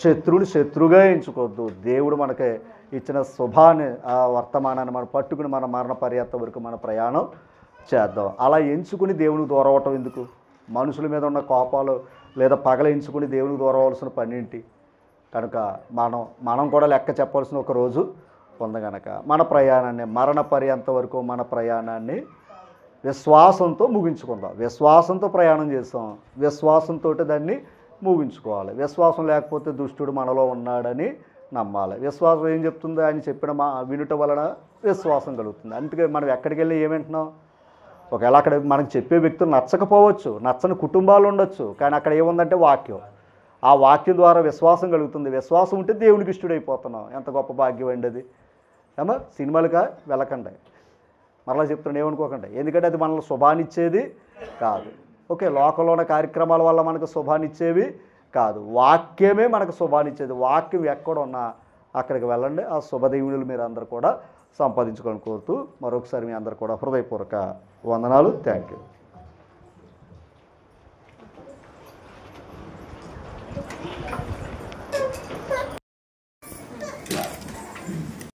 శత్రువుని శత్రువుగా ఎంచుకోవద్దు. దేవుడు మనకి ఇచ్చిన శుభాన్ని, ఆ వర్తమానాన్ని మనం పట్టుకుని మన మరణ పర్యంతం వరకు మన ప్రయాణం చేద్దాం. అలా ఎంచుకుని దేవునికి దూరం అవటం ఎందుకు? మనుషుల మీద ఉన్న కోపాలు లేదా పగల ఎంచుకుని దేవునికి దూరం అవ్వాల్సిన పని ఏంటి? కనుక మనం కూడా లెక్క చెప్పాల్సిన ఒక రోజు ఉంది. కనుక మన ప్రయాణాన్ని మరణ పర్యంతం వరకు మన ప్రయాణాన్ని విశ్వాసంతో ముగించుకుందాం. విశ్వాసంతో ప్రయాణం చేస్తాం, విశ్వాసంతో దాన్ని ముగించుకోవాలి. విశ్వాసం లేకపోతే దుష్టుడు మనలో ఉన్నాడని నమ్మాలి. విశ్వాసం ఏం చెప్తుందో ఆయన చెప్పిన వినుట వలన విశ్వాసం కలుగుతుంది. అందుకే మనం ఎక్కడికి వెళ్ళి ఏమంటున్నాం? ఒకవేళ అక్కడ మనకు చెప్పే వ్యక్తులు నచ్చకపోవచ్చు, నచ్చని కుటుంబాలు ఉండొచ్చు, కానీ అక్కడ ఏముందంటే వాక్యం. ఆ వాక్యం ద్వారా విశ్వాసం కలుగుతుంది. విశ్వాసం ఉంటే దేవునికి ఇష్టడైపోతున్నాం. ఎంత గొప్ప భాగ్యం అండి అది. ఏమో సినిమాలుగా వెళ్ళకండి, మరలా చెప్తున్నాను, ఏమనుకోకండి. ఎందుకంటే అది మనల్ని శుభాన్ని ఇచ్చేది కాదు. ఓకే, లోకంలో ఉన్న కార్యక్రమాల వల్ల మనకు శుభాన్ని ఇచ్చేవి కాదు, వాక్యమే మనకు శుభాన్ని ఇచ్చేది. వాక్యం ఎక్కడున్నా అక్కడికి వెళ్ళండి. ఆ శుభదీవులు మీరు అందరూ కూడా సంపాదించుకొని కోరుతూ మరొకసారి మీ అందరూ కూడా హృదయపూర్వక వందనాలు. Thank you.